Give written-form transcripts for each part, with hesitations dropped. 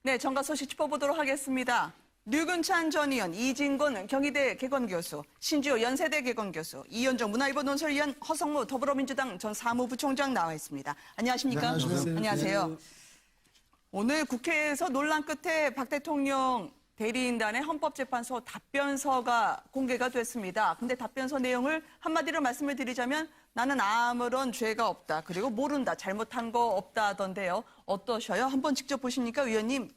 네, 정가 소식 짚어보도록 하겠습니다. 류근찬 전 의원, 이진곤 경희대 개건교수, 신지호 연세대 개건교수, 이현정 문화일보 논설위원, 허성무 더불어민주당 전 사무부총장 나와 있습니다. 안녕하십니까? 네, 안녕하세요. 안녕하세요. 오늘 국회에서 논란 끝에 박 대통령 대리인단의 헌법재판소 답변서가 공개가 됐습니다. 근데 답변서 내용을 한마디로 말씀을 드리자면 나는 아무런 죄가 없다. 그리고 모른다. 잘못한 거 없다 하던데요. 어떠셔요? 한번 직접 보시니까 의원님,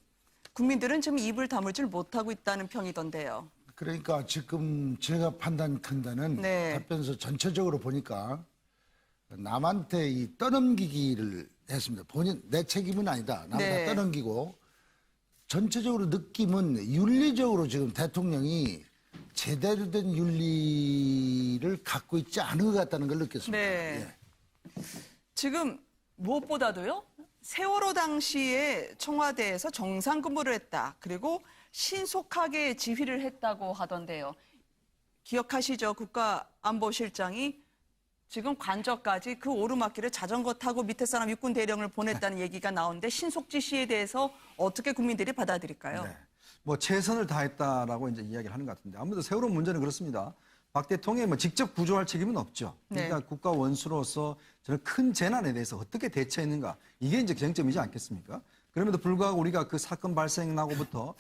국민들은 지금 입을 다물 줄 못하고 있다는 평이던데요. 그러니까 지금 제가 판단한다는 네. 답변서 전체적으로 보니까 남한테 이 떠넘기기를 했습니다. 내 책임은 아니다. 남한테 네. 떠넘기고 전체적으로 느낌은 윤리적으로 지금 대통령이 제대로 된 윤리를 갖고 있지 않은 것 같다는 걸 느꼈습니다. 네. 예. 지금 무엇보다도요. 세월호 당시에 청와대에서 정상 근무를 했다. 그리고 신속하게 지휘를 했다고 하던데요. 기억하시죠? 국가안보실장이 지금 관저까지 그 오르막길을 자전거 타고 밑에 사람 육군 대령을 보냈다는 얘기가 나오는데 신속 지시에 대해서 어떻게 국민들이 받아들일까요? 네. 뭐 최선을 다했다라고 이제 이야기를 하는 것 같은데 아무래도 세월호 문제는 그렇습니다. 박 대통령이 뭐 직접 구조할 책임은 없죠. 그러니까 네. 국가 원수로서 저는 큰 재난에 대해서 어떻게 대처했는가 이게 이제 쟁점이지 않겠습니까? 그럼에도 불구하고 우리가 그 사건 발생 나고부터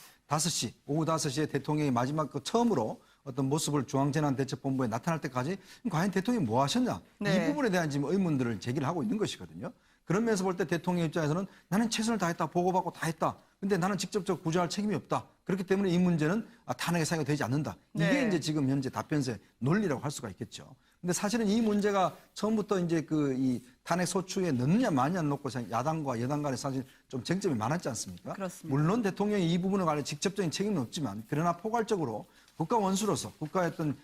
오후 5시에 대통령이 마지막 처음으로 어떤 모습을 중앙재난대책본부에 나타날 때까지 과연 대통령이 뭐 하셨냐 네. 이 부분에 대한 지금 의문들을 제기를 하고 있는 것이거든요. 그런 면에서 볼 때 대통령 입장에서는 나는 최선을 다했다 보고받고 다 했다. 근데 나는 직접적 구조할 책임이 없다. 그렇기 때문에 이 문제는 탄핵의 사유가 되지 않는다. 이게 네. 이제 지금 현재 답변서의 논리라고 할 수가 있겠죠. 근데 사실은 이 문제가 처음부터 이제 이 탄핵 소추에 넣느냐 마느냐 놓고 야당과 여당 간에 사실 좀 쟁점이 많았지 않습니까? 그렇습니다. 물론 대통령이 이 부분에 관해 직접적인 책임은 없지만 그러나 포괄적으로 국가 원수로서 국가의 어떤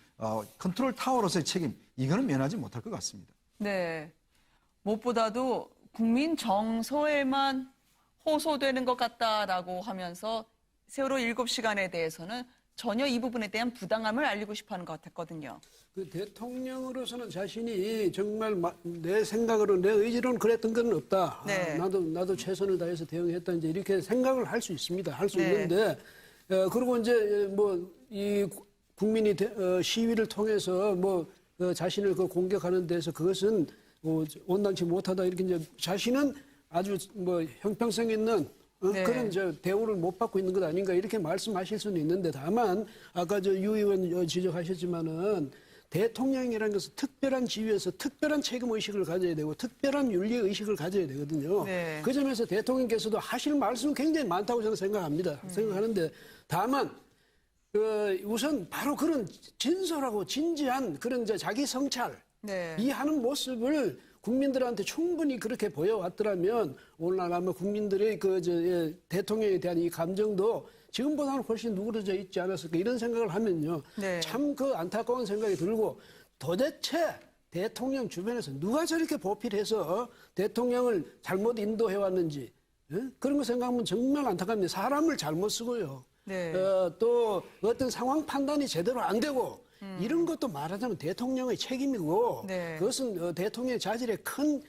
컨트롤 타워로서의 책임 이거는 면하지 못할 것 같습니다. 네. 무엇보다도 국민 정서에만 호소되는 것 같다라고 하면서 세월호 7시간에 대해서는 전혀 이 부분에 대한 부당함을 알리고 싶어하는 것 같았거든요. 그 대통령으로서는 자신이 정말 내 생각으로 내 의지로는 그랬던 건 없다. 네. 나도 최선을 다해서 대응했다. 이제 이렇게 생각을 할 수 있습니다. 할 수 네. 있는데 그리고 이제 뭐 이 국민이 시위를 통해서 자신을 공격하는 데서 그것은 온당치 못하다 이렇게 이제 자신은 아주 형평성 있는 네. 그런 대우를 못 받고 있는 것 아닌가 이렇게 말씀하실 수는 있는데 다만 아까 유 의원 지적하셨지만은 대통령이라는 것은 특별한 지위에서 특별한 책임 의식을 가져야 되고 특별한 윤리 의식을 가져야 되거든요. 네. 그 점에서 대통령께서도 하실 말씀은 굉장히 많다고 저는 생각합니다. 생각하는데 다만 우선 바로 그런 진솔하고 진지한 그런 자기 성찰 네. 이 하는 모습을 국민들한테 충분히 그렇게 보여왔더라면 오늘날 아마 국민들의 대통령에 대한 이 감정도 지금보다는 훨씬 누그러져 있지 않았을까 이런 생각을 하면요. 네. 참 안타까운 생각이 들고 도대체 대통령 주변에서 누가 저렇게 보필해서 대통령을 잘못 인도해 왔는지 그런 거 생각하면 정말 안타깝네요. 사람을 잘못 쓰고요. 네. 또 어떤 상황 판단이 제대로 안 되고 이런 것도 말하자면 대통령의 책임이고 네. 그것은 대통령의 자질의 큰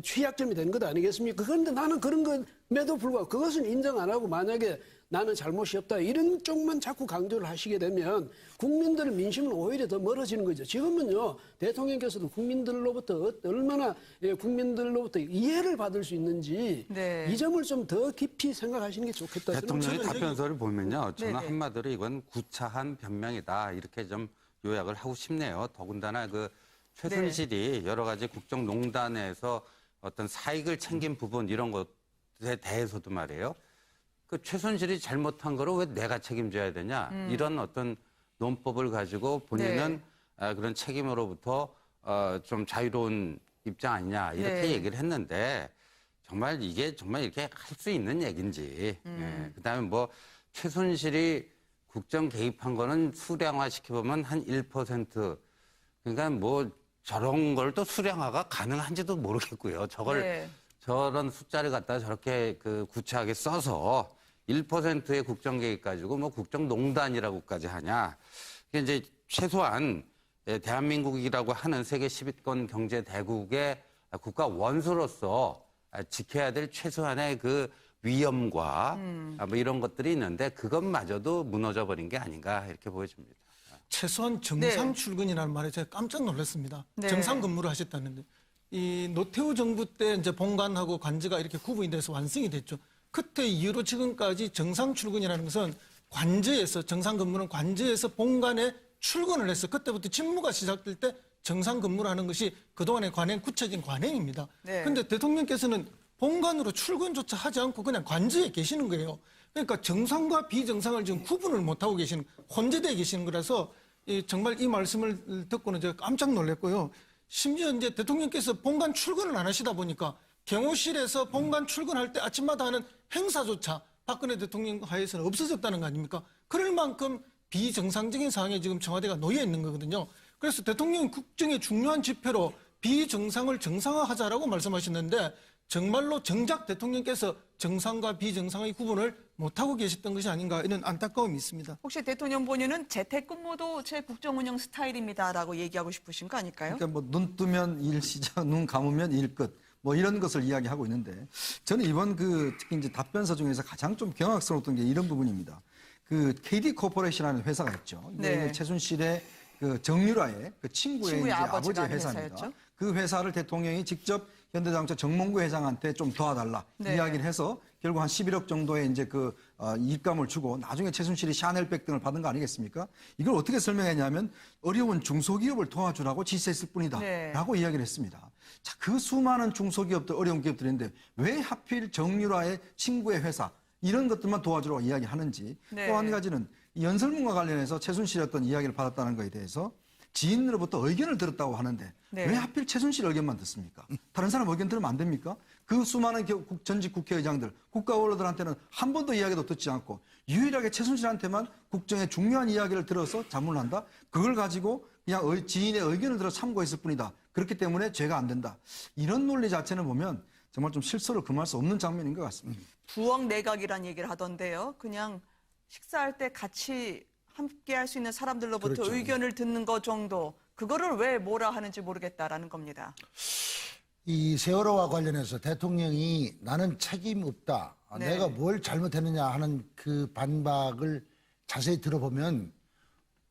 취약점이 되는 것 아니겠습니까? 그런데 나는 그런 것에도 불구하고 그것은 인정 안 하고 만약에 나는 잘못이 없다 이런 쪽만 자꾸 강조를 하시게 되면 국민들의 민심은 오히려 더 멀어지는 거죠. 지금은요 대통령께서도 국민들로부터 얼마나 국민들로부터 이해를 받을 수 있는지 네. 이 점을 좀 더 깊이 생각하시는 게 좋겠다. 대통령의 답변서를 보면요. 저는 네네. 한마디로 이건 구차한 변명이다. 이렇게 좀 요약을 하고 싶네요. 더군다나 최순실이 여러 가지 국정농단에서 어떤 사익을 챙긴 부분 이런 것에 대해서도 말이에요. 최순실이 잘못한 거를 왜 내가 책임져야 되냐. 이런 어떤 논법을 가지고 본인은 그런 책임으로부터 좀 자유로운 입장 아니냐. 이렇게 네. 얘기를 했는데 정말 이게 정말 이렇게 할 수 있는 얘기인지. 예. 그다음에 최순실이 국정 개입한 거는 수량화 시켜보면 한 1%. 그러니까 저런 걸 또 수량화가 가능한지도 모르겠고요. 저런 숫자를 갖다 저렇게 구체하게 써서 1%의 국정 개입 가지고 국정농단이라고까지 하냐. 이게 이제 최소한 대한민국이라고 하는 세계 10위권 경제 대국의 국가 원수로서 지켜야 될 최소한의 위험과 뭐 이런 것들이 있는데 그것마저도 무너져 버린 게 아닌가 이렇게 보여집니다. 최소한 정상 네. 출근이라는 말에 제가 깜짝 놀랐습니다. 네. 정상 근무를 하셨다는데 이 노태우 정부 때 이제 본관하고 관제가 이렇게 구분이 돼서 완성이 됐죠. 그때 이후로 지금까지 정상 출근이라는 것은 관제에서 정상 근무는 관제에서 본관에 출근을 해서 그때부터 직무가 시작될 때 정상 근무를 하는 것이 그동안의 관행 구체적인 관행입니다. 네. 그런데 대통령께서는 본관으로 출근조차 하지 않고 그냥 관제에 계시는 거예요. 그러니까 정상과 비정상을 지금 구분을 못하고 계시는, 혼재되어 계시는 거라서 정말 이 말씀을 듣고는 제가 깜짝 놀랐고요. 심지어 이제 대통령께서 본관 출근을 안 하시다 보니까 경호실에서 본관 출근할 때 아침마다 하는 행사조차 박근혜 대통령 하에서는 없어졌다는 거 아닙니까? 그럴 만큼 비정상적인 상황에 지금 청와대가 놓여 있는 거거든요. 그래서 대통령이 국정의 중요한 지표로 비정상을 정상화하자라고 말씀하셨는데 정말로 정작 대통령께서 정상과 비정상의 구분을 못하고 계셨던 것이 아닌가 이런 안타까움이 있습니다. 혹시 대통령 본인은 재택근무도 제 국정운영 스타일입니다라고 얘기하고 싶으신 거 아닐까요? 그러니까 뭐 눈 뜨면 일 시작, 눈 감으면 일 끝. 뭐 이런 것을 이야기하고 있는데 저는 이번 특히 이제 답변서 중에서 가장 좀 경악스러웠던 게 이런 부분입니다. 그 KD 코퍼레이션이라는 회사가 있죠. 이게 네. 최순실의 그 정유라의 그 친구의 이제 아버지가 아버지의 하는 회사입니다. 회사였죠. 그 회사를 대통령이 직접 현대자동차 정몽구 회장한테 좀 도와달라 네. 이야기를 해서 결국 한 11억 정도의 이제 입감을 주고 나중에 최순실이 샤넬백 등을 받은 거 아니겠습니까? 이걸 어떻게 설명했냐면 어려운 중소기업을 도와주라고 지시했을 뿐이다 네. 라고 이야기를 했습니다. 자, 그 수많은 중소기업들, 어려운 기업들인데 왜 하필 정유라의 친구의 회사 이런 것들만 도와주라고 이야기하는지 네. 또 한 가지는 이 연설문과 관련해서 최순실의 어떤 이야기를 받았다는 것에 대해서 지인으로부터 의견을 들었다고 하는데 네. 왜 하필 최순실 의견만 듣습니까? 다른 사람 의견 들으면 안 됩니까? 그 수많은 전직 국회의장들, 국가원로들한테는 한 번도 이야기도 듣지 않고 유일하게 최순실한테만 국정의 중요한 이야기를 들어서 자문을 한다? 그걸 가지고 그냥 지인의 의견을 들어 참고했을 뿐이다. 그렇기 때문에 죄가 안 된다. 이런 논리 자체는 보면 정말 좀 실소를 금할 수 없는 장면인 것 같습니다. 부엌 내각이란 얘기를 하던데요. 그냥 식사할 때 같이 함께 할 수 있는 사람들로부터 그렇죠. 의견을 듣는 것 정도, 그거를 왜 뭐라 하는지 모르겠다라는 겁니다. 이 세월호와 관련해서 대통령이 나는 책임 없다. 네. 내가 뭘 잘못했느냐 하는 그 반박을 자세히 들어보면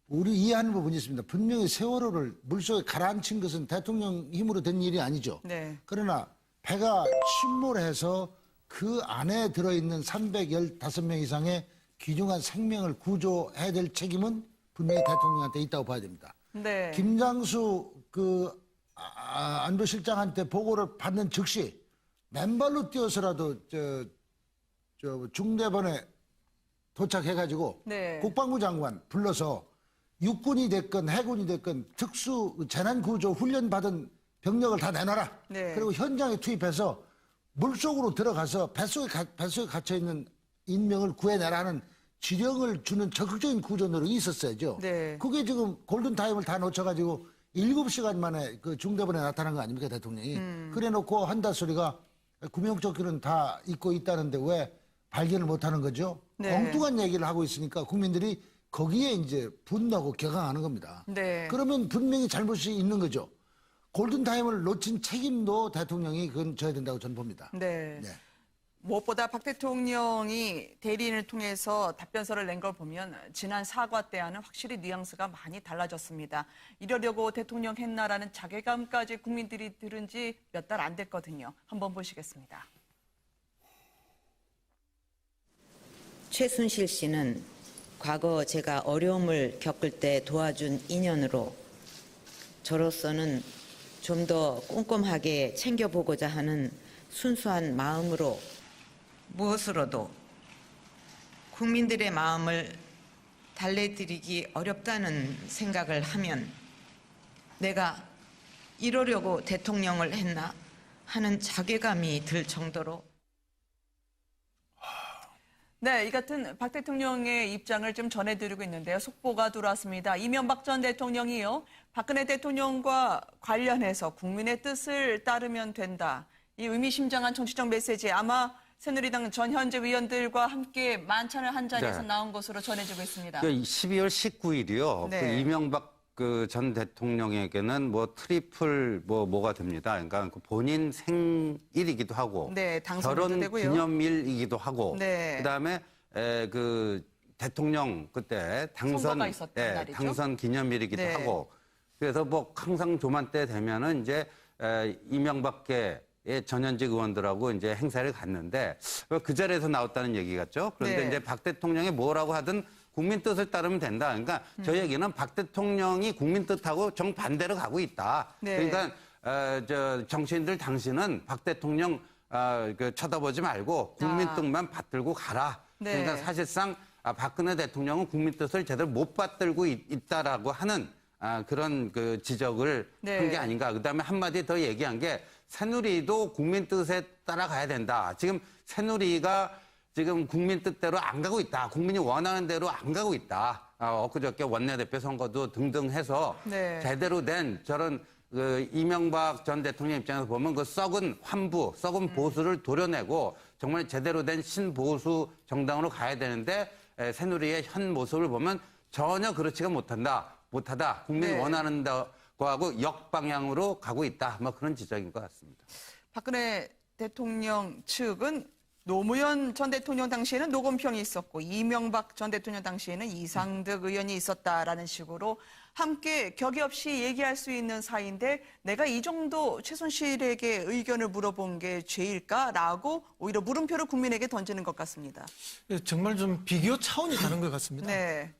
우리 이해하는 부분이 있습니다. 분명히 세월호를 물속에 가라앉힌 것은 대통령 힘으로 된 일이 아니죠. 네. 그러나 배가 침몰해서 그 안에 들어있는 315명 이상의 귀중한 생명을 구조해야 될 책임은 분명히 대통령한테 있다고 봐야 됩니다. 네. 김장수 안보실장한테 보고를 받는 즉시 맨발로 뛰어서라도 중대본에 도착해가지고 네. 국방부 장관 불러서 육군이 됐건 해군이 됐건 특수 재난구조 훈련 받은 병력을 다 내놔라. 네. 그리고 현장에 투입해서 물속으로 들어가서 뱃속에 갇혀있는 인명을 구해내라는 지령을 주는 적극적인 구조 노력이 있었어야죠. 네. 그게 지금 골든타임을 다 놓쳐가지고 7시간 만에 그 중대본에 나타난 거 아닙니까, 대통령이. 그래 놓고 한다 소리가 구명조끼는 다 입고 있다는데 왜 발견을 못하는 거죠? 네. 엉뚱한 얘기를 하고 있으니까 국민들이 거기에 이제 분노하고 격앙하는 겁니다. 네. 그러면 분명히 잘못이 있는 거죠. 골든타임을 놓친 책임도 대통령이 그건 져야 된다고 저는 봅니다. 네. 네. 무엇보다 박 대통령이 대리인을 통해서 답변서를 낸 걸 보면 지난 사과 때와는 확실히 뉘앙스가 많이 달라졌습니다. 이러려고 대통령 했나라는 자괴감까지 국민들이 들은 지 몇 달 안 됐거든요. 한번 보시겠습니다. 최순실 씨는 과거 제가 어려움을 겪을 때 도와준 인연으로 저로서는 좀 더 꼼꼼하게 챙겨보고자 하는 순수한 마음으로 무엇으로도 국민들의 마음을 달래드리기 어렵다는 생각을 하면 내가 이러려고 대통령을 했나 하는 자괴감이 들 정도로 네, 이 같은 박 대통령의 입장을 좀 전해드리고 있는데요. 속보가 들어왔습니다. 이명박 전 대통령이요, 박근혜 대통령과 관련해서 국민의 뜻을 따르면 된다. 이 의미심장한 정치적 메시지, 아마 새누리당 전 현재 위원들과 함께 만찬을 한 자리에서 네. 나온 것으로 전해지고 있습니다. 그러니까 12월 19일이요. 네. 그 이명박 그 전 대통령에게는 뭐 트리플 뭐가 됩니다. 그러니까 그 본인 생일이기도 하고 네, 당선도 결혼 되고요. 기념일이기도 하고 네. 그다음에 그 대통령 그때 선거가 있었던 날이죠. 당선 기념일이기도 네. 하고 그래서 뭐 항상 조만때 되면은 이제 이명박계의 전현직 의원들하고 이제 행사를 갔는데 그 자리에서 나왔다는 얘기 같죠. 그런데 네. 이제 박 대통령이 뭐라고 하든 국민 뜻을 따르면 된다. 그러니까 저 얘기는 박 대통령이 국민 뜻하고 정반대로 가고 있다. 네. 그러니까 저 정치인들 당신은 박 대통령 쳐다보지 말고 국민 뜻만 받들고 가라. 네. 그러니까 사실상 박근혜 대통령은 국민 뜻을 제대로 못 받들고 있다라고 하는 그런 그 지적을 네. 한 게 아닌가. 그다음에 한마디 더 얘기한 게 새누리도 국민 뜻에 따라가야 된다. 지금 새누리가 지금 국민 뜻대로 안 가고 있다. 국민이 원하는 대로 안 가고 있다. 엊그저께 원내대표 선거도 등등 해서 네. 제대로 된 저런 그 이명박 전 대통령 입장에서 보면 그 썩은 환부, 썩은 보수를 도려내고 정말 제대로 된 신보수 정당으로 가야 되는데 새누리의 현 모습을 보면 전혀 그렇지가 못하다. 국민이 네. 원하는 거하고 역방향으로 가고 있다. 뭐 그런 지적인 것 같습니다. 박근혜 대통령 측은 노무현 전 대통령 당시에는 노건평이 있었고 이명박 전 대통령 당시에는 이상득 의원이 있었다라는 식으로 함께 격의 없이 얘기할 수 있는 사이인데 내가 이 정도 최순실에게 의견을 물어본 게 죄일까라고 오히려 물음표를 국민에게 던지는 것 같습니다. 예, 정말 좀 비교 차원이 다른 것 같습니다. 네.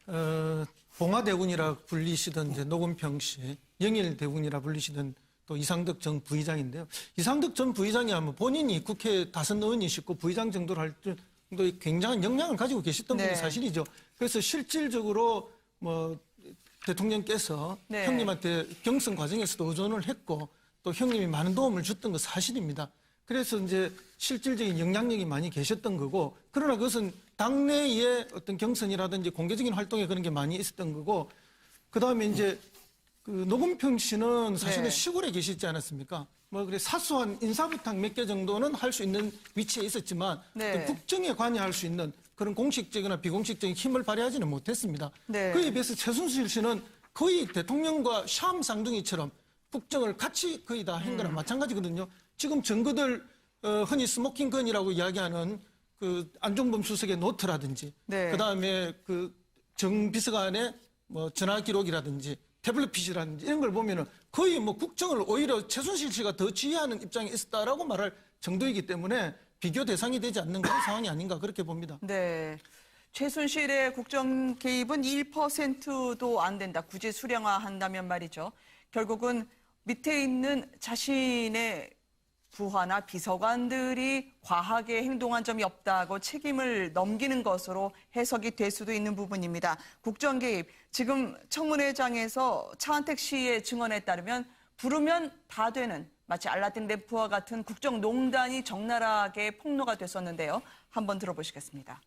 봉화대군이라 불리시던 이제 노건평 씨, 영일대군이라 불리시던 또 이상득 전 부의장인데요. 이상득 전 부의장이 하면 본인이 국회 다선 의원이시고 부의장 정도를 할 정도의 굉장한 역량을 가지고 계셨던 네. 분이 사실이죠. 그래서 실질적으로 뭐 대통령께서 네. 형님한테 경선 과정에서도 의존을 했고 또 형님이 많은 도움을 줬던 거 사실입니다. 그래서 이제 실질적인 영향력이 많이 계셨던 거고 그러나 그것은 당내의 어떤 경선이라든지 공개적인 활동에 그런 게 많이 있었던 거고 그다음에 이제 그 노건평 씨는 사실은 네. 시골에 계시지 않았습니까? 뭐 그래 사소한 인사부탁 몇 개 정도는 할 수 있는 위치에 있었지만 네. 어떤 국정에 관여할 수 있는 그런 공식적이나 비공식적인 힘을 발휘하지는 못했습니다. 네. 그에 비해서 최순실 씨는 거의 대통령과 샤움 쌍둥이처럼 국정을 같이 거의 다 한 거랑 마찬가지거든요. 지금 증거들 흔히 스모킹건이라고 이야기하는 그 안종범 수석의 노트라든지 네. 그다음에 그 정 비서관의 뭐 전화 기록이라든지 태블릿 PC라든지 이런 걸 보면은 거의 뭐 국정을 오히려 최순실 씨가 더 지휘하는 입장에 있었다라고 말할 정도이기 때문에 비교 대상이 되지 않는 그런 상황이 아닌가 그렇게 봅니다. 네. 최순실의 국정 개입은 1%도 안 된다. 굳이 수량화한다면 말이죠. 결국은 밑에 있는 자신의 부하나 비서관들이 과하게 행동한 점이 없다고 책임을 넘기는 것으로 해석이 될 수도 있는 부분입니다. 국정 개입, 지금 청문회장에서 차은택 씨의 증언에 따르면 부르면 다 되는 마치 알라딘 램프와 같은 국정농단이 적나라하게 폭로가 됐었는데요. 한번 들어보시겠습니다.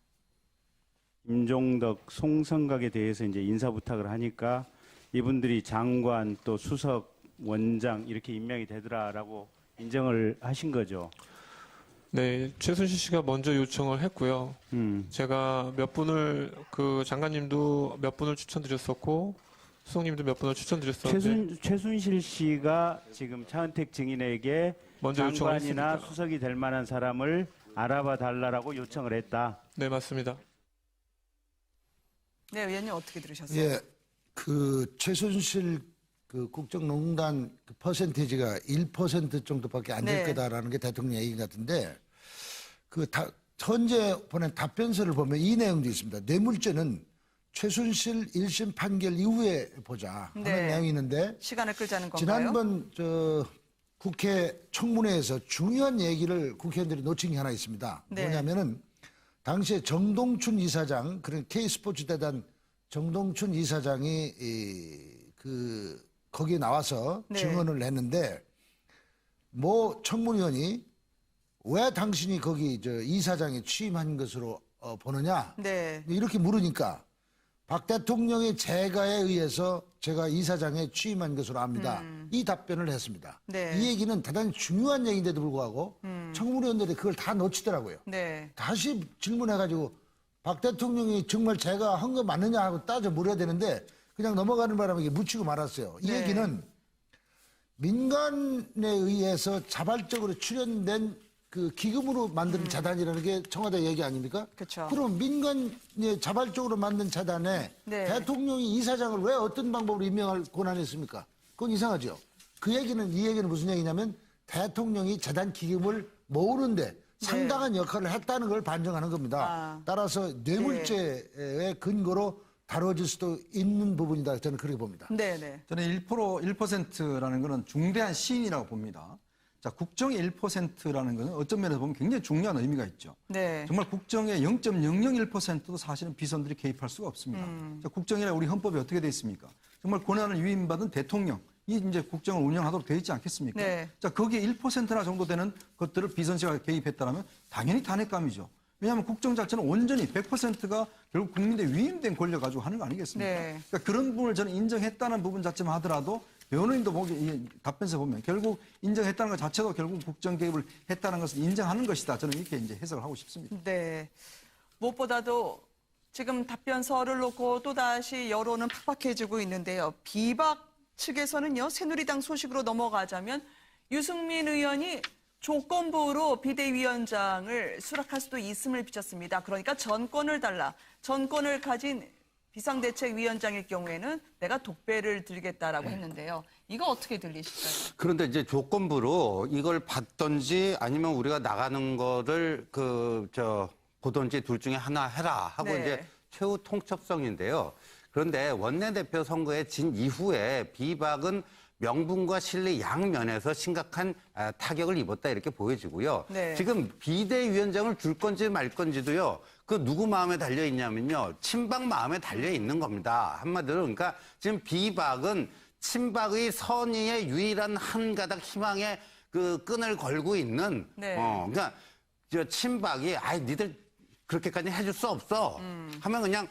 임종덕, 송성각에 대해서 이제 인사 부탁을 하니까 이분들이 장관 또 수석 원장 이렇게 임명이 되더라라고 인정을 하신 거죠. 네, 최순실 씨가 먼저 요청을 했고요. 제가 몇 분을 그 장관님도 몇 분을 추천드렸었고 수석님도 몇 분을 추천드렸었는데 최순실 씨가 지금 차은택 증인에게 먼저 요청을 장관이나 했습니다. 수석이 될 만한 사람을 알아봐 달라라고 요청을 했다. 네, 맞습니다. 네, 의원님 어떻게 들으셨어요? 예, 그 최순실 그 국정농단 그 퍼센티지가 1% 정도밖에 안 될 네. 거다라는 게 대통령 얘기 같은데 그 현재 보낸 답변서를 보면 이 내용도 있습니다. 뇌물죄는 최순실 1심 판결 이후에 보자 하는 네. 내용이 있는데 시간을 끌자는 건가요? 지난번 국회 청문회에서 중요한 얘기를 국회의원들이 놓친 게 하나 있습니다. 네. 뭐냐면은 당시에 정동춘 이사장, 그런 K스포츠대단 정동춘 이사장이 거기에 나와서 네. 증언을 했는데 뭐 청문위원이 왜 당신이 거기 이사장에 취임한 것으로 보느냐 네. 이렇게 물으니까 박 대통령의 재가에 의해서 제가 이사장에 취임한 것으로 압니다. 이 답변을 했습니다. 네. 이 얘기는 대단히 중요한 얘기인데도 불구하고 청문위원들이 그걸 다 놓치더라고요. 네. 다시 질문해가지고 박 대통령이 정말 제가 한 거 맞느냐 하고 따져 물어야 되는데 그냥 넘어가는 바람에 이게 묻히고 말았어요. 이 네. 얘기는 민간에 의해서 자발적으로 출연된 그 기금으로 만든 재단이라는 게 청와대 얘기 아닙니까? 그쵸. 그럼 민간에 자발적으로 만든 재단에 네. 대통령이 이사장을 왜 어떤 방법으로 임명할 권한이 있습니까? 그건 이상하죠. 이 얘기는 무슨 얘기냐면 대통령이 재단 기금을 모으는데 상당한 역할을 했다는 걸 반증하는 겁니다. 아. 따라서 뇌물죄의 근거로 다뤄질 수도 있는 부분이다. 저는 그렇게 봅니다. 네네. 저는 1%라는 것은 중대한 시인이라고 봅니다. 자, 국정의 1%라는 것은 어떤 면에서 보면 굉장히 중요한 의미가 있죠. 네. 정말 국정의 0.001%도 사실은 비선들이 개입할 수가 없습니다. 자, 국정이라 우리 헌법에 어떻게 돼 있습니까? 정말 권한을 위임받은 대통령이 이제 국정을 운영하도록 되어 있지 않겠습니까? 네. 자, 거기에 1%나 정도 되는 것들을 비선실가 개입했다면 당연히 탄핵감이죠. 왜냐하면 국정 자체는 온전히 100%가 결국 국민대 위임된 권력 가지고 하는 거 아니겠습니까? 네. 그러니까 그런 부분을 저는 인정했다는 부분 자체만 하더라도 변호인도 보기 이 답변서 보면 결국 인정했다는 것 자체도 결국 국정 개입을 했다는 것을 인정하는 것이다. 저는 이렇게 이제 해석을 하고 싶습니다. 네. 무엇보다도 지금 답변서를 놓고 또다시 여론은 팍팍해지고 있는데요. 비박 측에서는요, 새누리당 소식으로 넘어가자면 유승민 의원이 조건부로 비대위원장을 수락할 수도 있음을 비쳤습니다. 그러니까 전권을 달라. 전권을 가진 비상대책위원장일 경우에는 내가 독배를 들겠다라고 했는데요. 이거 어떻게 들리실까요? 그런데 이제 조건부로 이걸 받던지 아니면 우리가 나가는 거를 보던지 둘 중에 하나 해라 하고 네. 이제 최후 통첩성인데요. 그런데 원내대표 선거에 진 이후에 비박은 명분과 실리 양면에서 심각한 타격을 입었다 이렇게 보여지고요. 네. 지금 비대위원장을 줄 건지 말 건지도요. 그 누구 마음에 달려 있냐면요. 친박 마음에 달려 있는 겁니다. 한마디로 그러니까 지금 비박은 친박의 선의의 유일한 한 가닥 희망의 그 끈을 걸고 있는 네. 그러니까 저 친박이 니들 그렇게까지 해줄 수 없어. 하면 그냥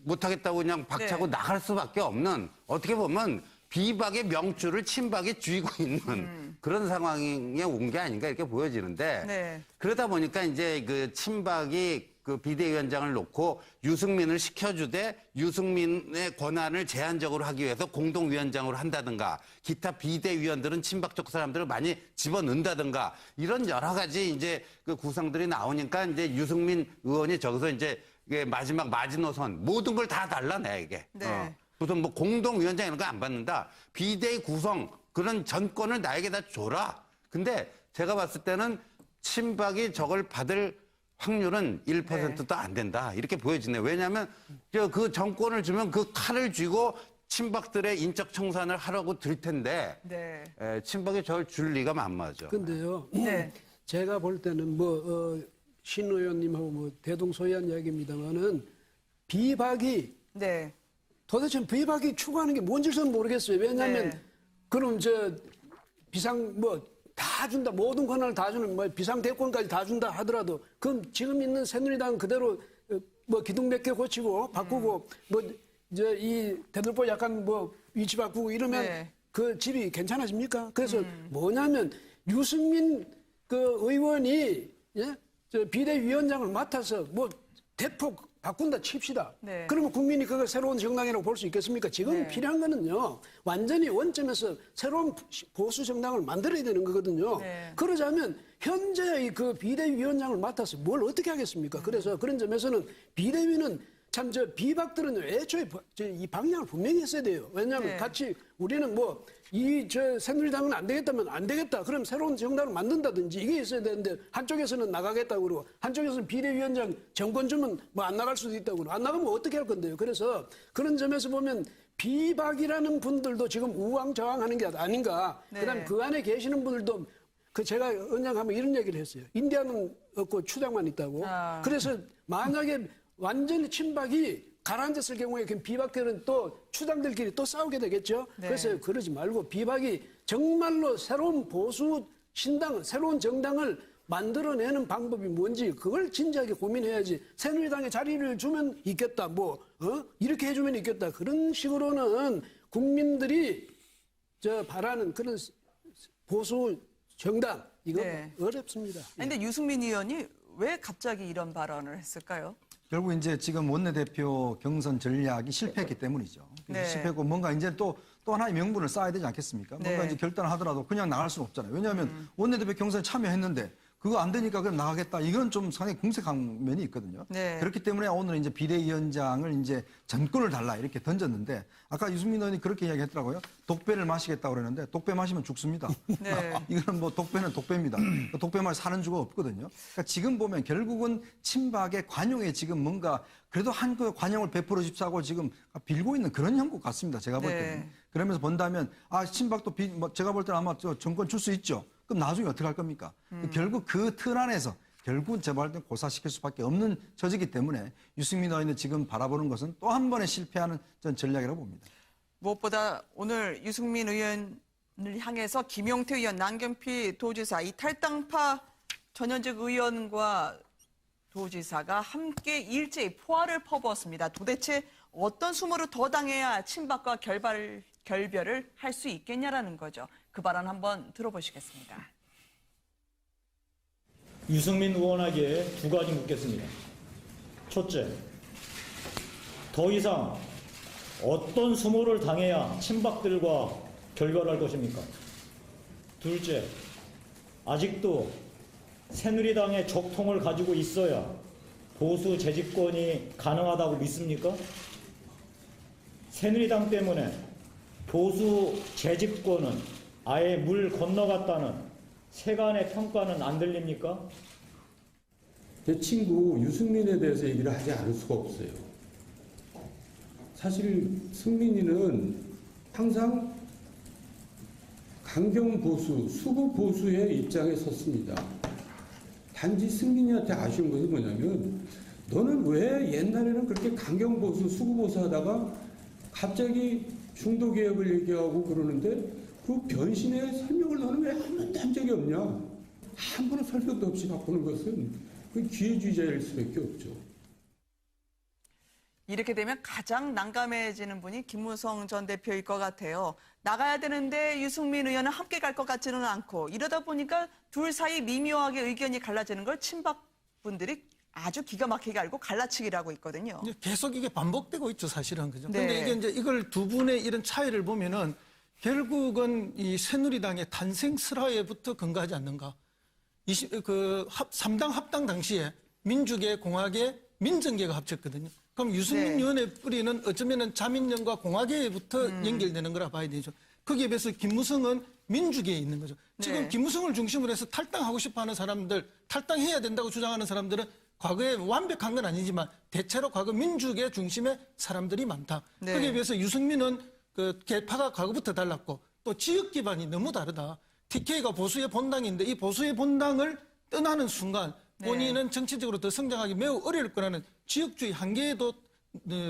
못하겠다고 그냥 박차고 네. 나갈 수밖에 없는 어떻게 보면 비박의 명줄을 친박이 쥐고 있는 그런 상황에 온 게 아닌가 이렇게 보여지는데 네. 그러다 보니까 이제 그 친박이 그 비대위원장을 놓고 유승민을 시켜주되 유승민의 권한을 제한적으로 하기 위해서 공동위원장으로 한다든가 기타 비대위원들은 친박 쪽 사람들을 많이 집어넣는다든가 이런 여러 가지 이제 그 구상들이 나오니까 이제 유승민 의원이 저기서 이제 이게 마지막 마지노선 모든 걸 다 달라내 이게. 네. 무슨 뭐 공동위원장 이런 거 안 받는다. 비대위 구성 그런 전권을 나에게 다 줘라. 근데 제가 봤을 때는 친박이 저걸 받을 확률은 1%도 안 된다. 이렇게 보여지네요. 왜냐하면 그 정권을 주면 그 칼을 쥐고 친박들의 인적 청산을 하라고 들 텐데 네. 친박이 저걸 줄 리가 만무하죠. 근데요. 네. 제가 볼 때는 신 의원님하고 대동소이한 이야기입니다만은 비박이 네. 도대체 비박이 추구하는 게 뭔지는 모르겠어요. 왜냐하면 네. 그럼 비상 다 준다 모든 권한을 다 주는 비상 대권까지 다 준다 하더라도 그럼 지금 있는 새누리당 그대로 기둥 몇 개 고치고 바꾸고 이 대들보 약간 위치 바꾸고 이러면 네. 그 집이 괜찮아집니까? 그래서 뭐냐면 유승민 그 의원이 비대위원장을 맡아서 대폭 바꾼다 칩시다. 네. 그러면 국민이 그걸 새로운 정당이라고 볼 수 있겠습니까? 지금 네. 필요한 거는요. 완전히 원점에서 새로운 보수 정당을 만들어야 되는 거거든요. 네. 그러자면 현재의 그 비대위원장을 맡아서 뭘 어떻게 하겠습니까? 그래서 그런 점에서는 비대위는 참 비박들은 애초에 이 방향을 분명히 했어야 돼요. 왜냐하면 네. 같이 우리는 새누리당은 안 되겠다면 안 되겠다. 그럼 새로운 정당을 만든다든지 이게 있어야 되는데 한쪽에서는 나가겠다고 그러고 한쪽에서는 비대위원장 정권 주면 안 나갈 수도 있다고 그러고 안 나가면 어떻게 할 건데요. 그래서 그런 점에서 보면 비박이라는 분들도 지금 우왕좌왕하는 게 아닌가. 네. 그다음에 그 안에 계시는 분들도 제가 언양하면 이런 얘기를 했어요. 인디아는 없고 추장만 있다고. 그래서 만약에 완전히 친박이 가라앉았을 경우에 그 비박들은 또 추장들끼리 또 싸우게 되겠죠. 네. 그래서 그러지 말고 비박이 정말로 새로운 보수 신당, 새로운 정당을 만들어내는 방법이 뭔지 그걸 진지하게 고민해야지. 새누리당에 자리를 주면 있겠다. 이렇게 해주면 있겠다. 그런 식으로는 국민들이 바라는 그런 보수 정당 이거 네. 어렵습니다. 근데 유승민 의원이 왜 갑자기 이런 발언을 했을까요? 결국 이제 지금 원내대표 경선 전략이 실패했기 때문이죠. 그래서 네. 실패했고 뭔가 이제 또 하나의 명분을 쌓아야 되지 않겠습니까? 뭔가 네. 이제 결단을 하더라도 그냥 나갈 수는 없잖아요. 왜냐하면 원내대표 경선에 참여했는데 그거 안 되니까 그럼 나가겠다. 이건 좀 상당히 궁색한 면이 있거든요. 네. 그렇기 때문에 오늘 이제 비대위원장을 이제 전권을 달라 이렇게 던졌는데 아까 유승민 의원이 그렇게 이야기했더라고요. 독배를 마시겠다고 그러는데 독배 마시면 죽습니다. 네. 이거는 뭐 독배는 독배입니다. 독배 마시 사는 주가 없거든요. 그러니까 지금 보면 결국은 친박의 관용에 지금 뭔가 그래도 한 그 관용을 베풀어 줍사고 지금 빌고 있는 그런 형국 같습니다. 제가 볼 네. 때는. 그러면서 본다면 친박도 제가 볼 때는 아마 정권 줄 수 있죠. 그럼 나중에 어떻게 할 겁니까? 결국 그 틀 안에서 결국은 제가 볼 때 고사시킬 수밖에 없는 처지이기 때문에 유승민 의원이 지금 바라보는 것은 또 한 번의 실패하는 전 전략이라고 봅니다. 무엇보다 오늘 유승민 의원을 향해서 김용태 의원, 남경필 도지사, 이 탈당파 전현직 의원과 도지사가 함께 일제히 포화를 퍼부었습니다. 도대체 어떤 수모를 더 당해야 친박과 결별을 할 수 있겠냐라는 거죠. 그 발언 한번 들어보시겠습니다. 유승민 의원에게 두 가지 묻겠습니다. 첫째, 더 이상 어떤 수모를 당해야 친박들과 결별할 것입니까? 둘째, 아직도 새누리당의 적통을 가지고 있어야 보수 재집권이 가능하다고 믿습니까? 새누리당 때문에 보수 재집권은 아예 물 건너갔다는 세간의 평가는 안 들립니까? 제 친구 유승민에 대해서 얘기를 하지 않을 수가 없어요. 사실 승민이는 항상 강경보수, 수구보수의 입장에 섰습니다. 단지 승민이한테 아쉬운 것이 뭐냐면 너는 왜 옛날에는 그렇게 강경보수, 수구보수 하다가 갑자기 중도개혁을 얘기하고 그러는데 그 변신의 설명을 너는 왜 한 번도 한 적이 없냐. 한 번은 설명도 없이 바꾸는 것은 그 기회주의자일 수밖에 없죠. 이렇게 되면 가장 난감해지는 분이 김무성 전 대표일 것 같아요. 나가야 되는데 유승민 의원은 함께 갈 것 같지는 않고 이러다 보니까 둘 사이 미묘하게 의견이 갈라지는 걸 친박분들이 아주 기가 막히게 알고 갈라치기를 하고 있거든요. 이제 계속 이게 반복되고 있죠, 사실은. 그죠? 네. 근데 이게 이제 이걸 두 분의 이런 차이를 보면은 결국은 이 새누리당의 탄생 슬하에부터 근거하지 않는가. 3당 합당 당시에 민주계, 공화계, 민정계가 합쳤거든요. 그럼 유승민 네. 의원의 뿌리는 어쩌면은 자민련과 공화계부터 연결되는 거라 봐야 되죠. 거기에 비해서 김무성은 민주계에 있는 거죠. 지금 네. 김무성을 중심으로 해서 탈당하고 싶어 하는 사람들, 탈당해야 된다고 주장하는 사람들은 과거에 완벽한 건 아니지만 대체로 과거 민주계 중심의 사람들이 많다. 네. 거기에 비해서 유승민은 그 계파가 과거부터 달랐고 또 지역 기반이 너무 다르다. TK가 보수의 본당인데 이 보수의 본당을 떠나는 순간 본인은 정치적으로 더 성장하기 매우 어려울 거라는 지역주의 한계에도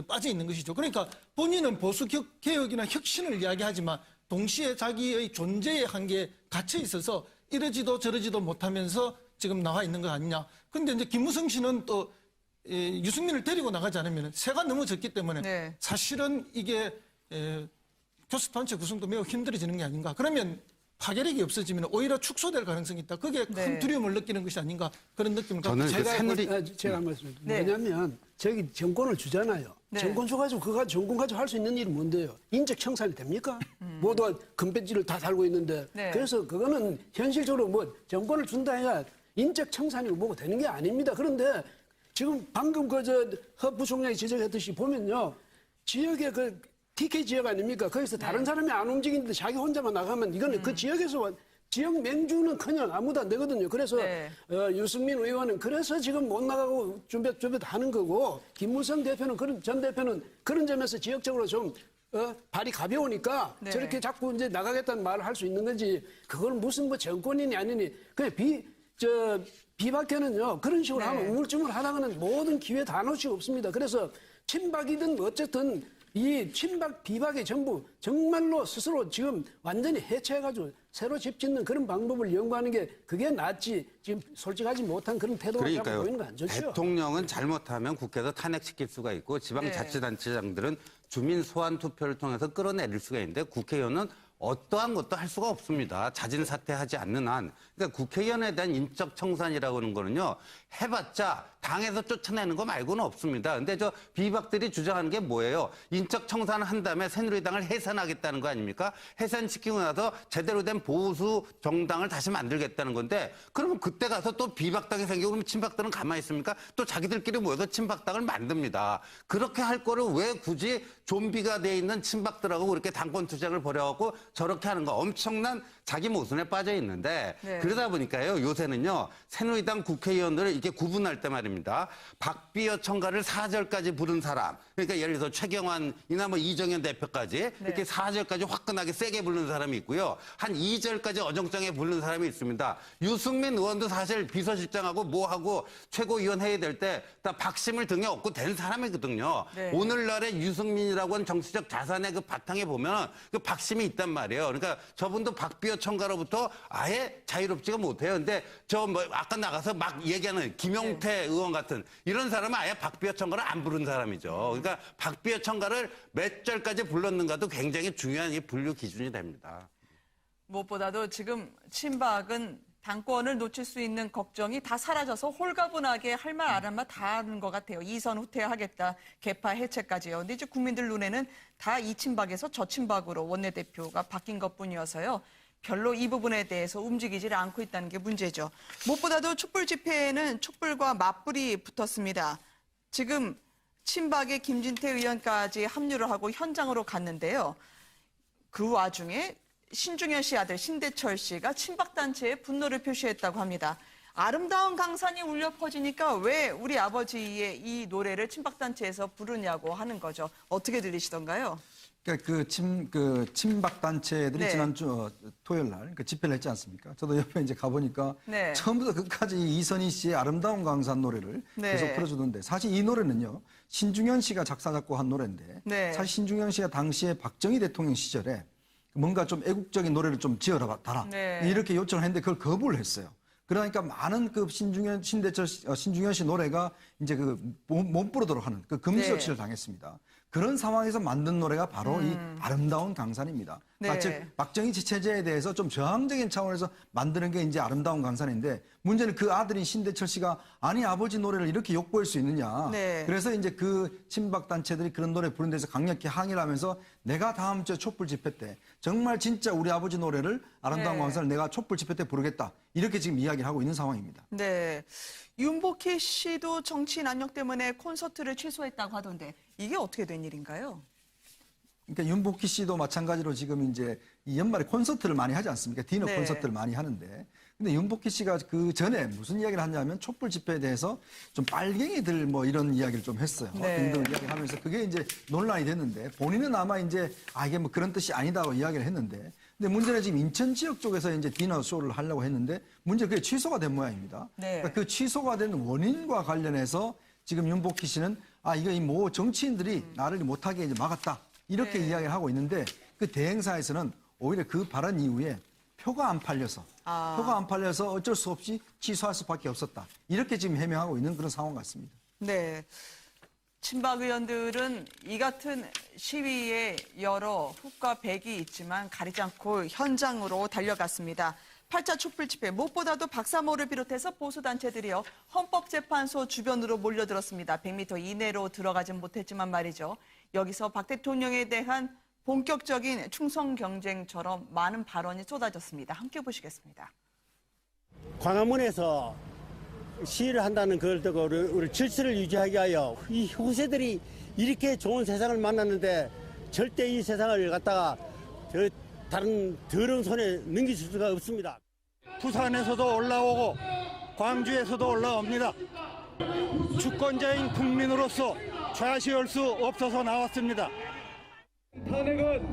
빠져 있는 것이죠. 그러니까 본인은 보수 개혁이나 혁신을 이야기하지만 동시에 자기의 존재의 한계에 갇혀 있어서 이러지도 저러지도 못하면서 지금 나와 있는 거 아니냐. 근데 이제 김무성 씨는 또 유승민을 데리고 나가지 않으면 세가 너무 적기 때문에 네. 사실은 이게 교섭단체 구성도 매우 힘들어지는 게 아닌가. 그러면 파괴력이 없어지면 오히려 축소될 가능성이 있다. 그게 큰 네. 두려움을 느끼는 것이 아닌가 그런 느낌을 갖고 저는 있습니다. 제가 한 말씀 드릴게요. 네. 왜냐하면 저기 정권을 주잖아요. 네. 정권 줘가지고 그거 정권 가지고 할 수 있는 일은 뭔데요? 인적 청산이 됩니까? 모두가 금배지를 다 달고 있는데 네. 그래서 그거는 현실적으로 뭐 정권을 준다 해야 인적 청산이고 뭐고 되는 게 아닙니다. 그런데 지금 방금 허 부총장이 지적했듯이 보면요. 지역의 그 TK 지역 아닙니까? 거기서 다른 사람이 안 움직이는데 자기 혼자만 나가면 이거는 그 지역에서 지역 맹주는커녕 아무도 안 되거든요. 그래서 네. 유승민 의원은 그래서 지금 못 나가고 하는 거고 김무성 대표는 전 대표는 그런 점에서 지역적으로 좀 발이 가벼우니까 네. 저렇게 자꾸 이제 나가겠다는 말을 할 수 있는 건지 그걸 무슨 뭐 정권이니 아니니 그냥 비박계는요 그런 식으로 네. 하면 우물쭈물 하다가는 모든 기회 다 놓을 수 없습니다. 그래서 친박이든 어쨌든 이 친박 비박이 전부 정말로 스스로 지금 완전히 해체해가지고 새로 집 짓는 그런 방법을 연구하는 게 그게 낫지 지금 솔직하지 못한 그런 태도를 자꾸 보이는 거 안 좋죠. 대통령은 잘못하면 국회에서 탄핵시킬 수가 있고 지방자치단체장들은 주민 소환 투표를 통해서 끌어내릴 수가 있는데 국회의원은 어떠한 것도 할 수가 없습니다. 자진 사퇴하지 않는 한. 그러니까 국회의원에 대한 인적 청산이라고 하는 거는요. 해봤자 당에서 쫓아내는 거 말고는 없습니다. 근데 저 비박들이 주장하는 게 뭐예요? 인적 청산을 한 다음에 새누리당을 해산하겠다는 거 아닙니까? 해산시키고 나서 제대로 된 보수 정당을 다시 만들겠다는 건데 그러면 그때 가서 또 비박당이 생기고 그러면 친박들은 가만히 있습니까? 또 자기들끼리 모여서 친박당을 만듭니다. 그렇게 할 거를 왜 굳이 좀비가 돼 있는 친박들하고 그렇게 당권 투쟁을 벌여갖고 저렇게 하는 거 엄청난 자기 모순에 빠져 있는데 네. 그러다 보니까요 요새는요 새누리당 국회의원들을 이렇게 구분할 때 말입니다. 박비어 청가를 4절까지 부른 사람 그러니까 예를 들어서 최경환이나 뭐 이정현 대표까지 이렇게 4절까지 화끈하게 세게 부르는 사람이 있고요. 한 2절까지 어정쩡하게 부르는 사람이 있습니다. 유승민 의원도 사실 비서실장하고 뭐하고 최고위원회의 될 때 다 박심을 등에 업고 된 사람이거든요. 네. 오늘날의 유승민이라고 하는 정치적 자산의 그 바탕에 보면 그 박심이 있단 말이에요. 그러니까 저분도 박비어 청가로부터 아예 자유롭지가 못해요. 근데 저 뭐 아까 나가서 막 얘기하는 김용태 의원 같은 이런 사람은 아예 박비어 청가를 안 부른 사람이죠. 그러니까 박비어 청가를 몇 절까지 불렀는가도 굉장히 중요한 이 분류 기준이 됩니다. 무엇보다도 지금 친박은 당권을 놓칠 수 있는 걱정이 다 사라져서 홀가분하게 할 말 안 할 말 다 하는 것 같아요. 이선 후퇴하겠다, 개파 해체까지요. 근데 이제 국민들 눈에는 다 이 친박에서 저 친박으로 원내대표가 바뀐 것뿐이어서요. 별로 이 부분에 대해서 움직이질 않고 있다는 게 문제죠. 무엇보다도 촛불 집회에는 촛불과 맞불이 붙었습니다. 지금 친박의 김진태 의원까지 합류를 하고 현장으로 갔는데요. 그 와중에 신중현 씨 아들 신대철 씨가 친박단체에 분노를 표시했다고 합니다. 아름다운 강산이 울려 퍼지니까 왜 우리 아버지의 이 노래를 친박단체에서 부르냐고 하는 거죠. 어떻게 들리시던가요? 그러니까 친박 단체들이 네. 지난주 토요일 날 그 집회를 했지 않습니까? 저도 옆에 이제 가보니까 네. 처음부터 끝까지 이선희 씨의 아름다운 강산 노래를 네. 계속 틀어주던데 사실 이 노래는요 신중현 씨가 작사 작곡한 노래인데 네. 사실 신중현 씨가 당시에 박정희 대통령 시절에 뭔가 좀 애국적인 노래를 좀 지어달라 네. 이렇게 요청을 했는데 그걸 거부를 했어요. 그러니까 많은 그 신중현 씨 노래가 이제 그 못 부르도록 하는 그 금지 네. 조치를 당했습니다. 그런 상황에서 만든 노래가 바로 이 아름다운 강산입니다. 네. 즉 박정희 체제에 대해서 좀 저항적인 차원에서 만드는 게 이제 아름다운 강산인데 문제는 그 아들인 신대철 씨가 아니 아버지 노래를 이렇게 욕보일 수 있느냐. 네. 그래서 이제 그 친박 단체들이 그런 노래 부른 데서 강력히 항의를 하면서 내가 다음 주에 촛불 집회 때 정말 진짜 우리 아버지 노래를 아름다운 네. 강산을 내가 촛불 집회 때 부르겠다. 이렇게 지금 이야기를 하고 있는 상황입니다. 네. 윤복희 씨도 정치인 압력 때문에 콘서트를 취소했다고 하던데 이게 어떻게 된 일인가요? 그러니까 윤복희 씨도 마찬가지로 지금 이제 이 연말에 콘서트를 많이 하지 않습니까? 디너 네. 콘서트를 많이 하는데. 근데 윤복희 씨가 그 전에 무슨 이야기를 하냐면 촛불 집회에 대해서 좀 빨갱이들 뭐 이런 이야기를 좀 했어요. 네. 등등 이야기를 하면서 그게 이제 논란이 됐는데 본인은 아마 이제 이게 뭐 그런 뜻이 아니다고 이야기를 했는데 근데 문제는 지금 인천 지역 쪽에서 이제 디너 쇼를 하려고 했는데 문제 그게 취소가 된 모양입니다. 네. 그러니까 그 취소가 된 원인과 관련해서 지금 윤복희 씨는 이거 이 모 정치인들이 나를 못하게 이제 막았다. 이렇게 네. 이야기를 하고 있는데 그 대행사에서는 오히려 그 발언 이후에 표가 안 팔려서 어쩔 수 없이 취소할 수밖에 없었다. 이렇게 지금 해명하고 있는 그런 상황 같습니다. 네. 친박 의원들은 이 같은 시위에 여러 훅과 백이 있지만 가리지 않고 현장으로 달려갔습니다. 8차 촛불 집회 무엇보다도 박사모를 비롯해서 보수단체들이요. 헌법재판소 주변으로 몰려들었습니다. 100m 이내로 들어가진 못했지만 말이죠. 여기서 박 대통령에 대한 본격적인 충성 경쟁처럼 많은 발언이 쏟아졌습니다. 함께 보시겠습니다. 광화문에서 시위를 한다는 걸 두고 우리 질서를 유지하기 위하여 이 후세들이 이렇게 좋은 세상을 만났는데 절대 이 세상을 갖다가 다른 더러운 손에 넘길 수가 없습니다. 부산에서도 올라오고 광주에서도 올라옵니다. 주권자인 국민으로서 좌시할 수 없어서 나왔습니다. 탄핵은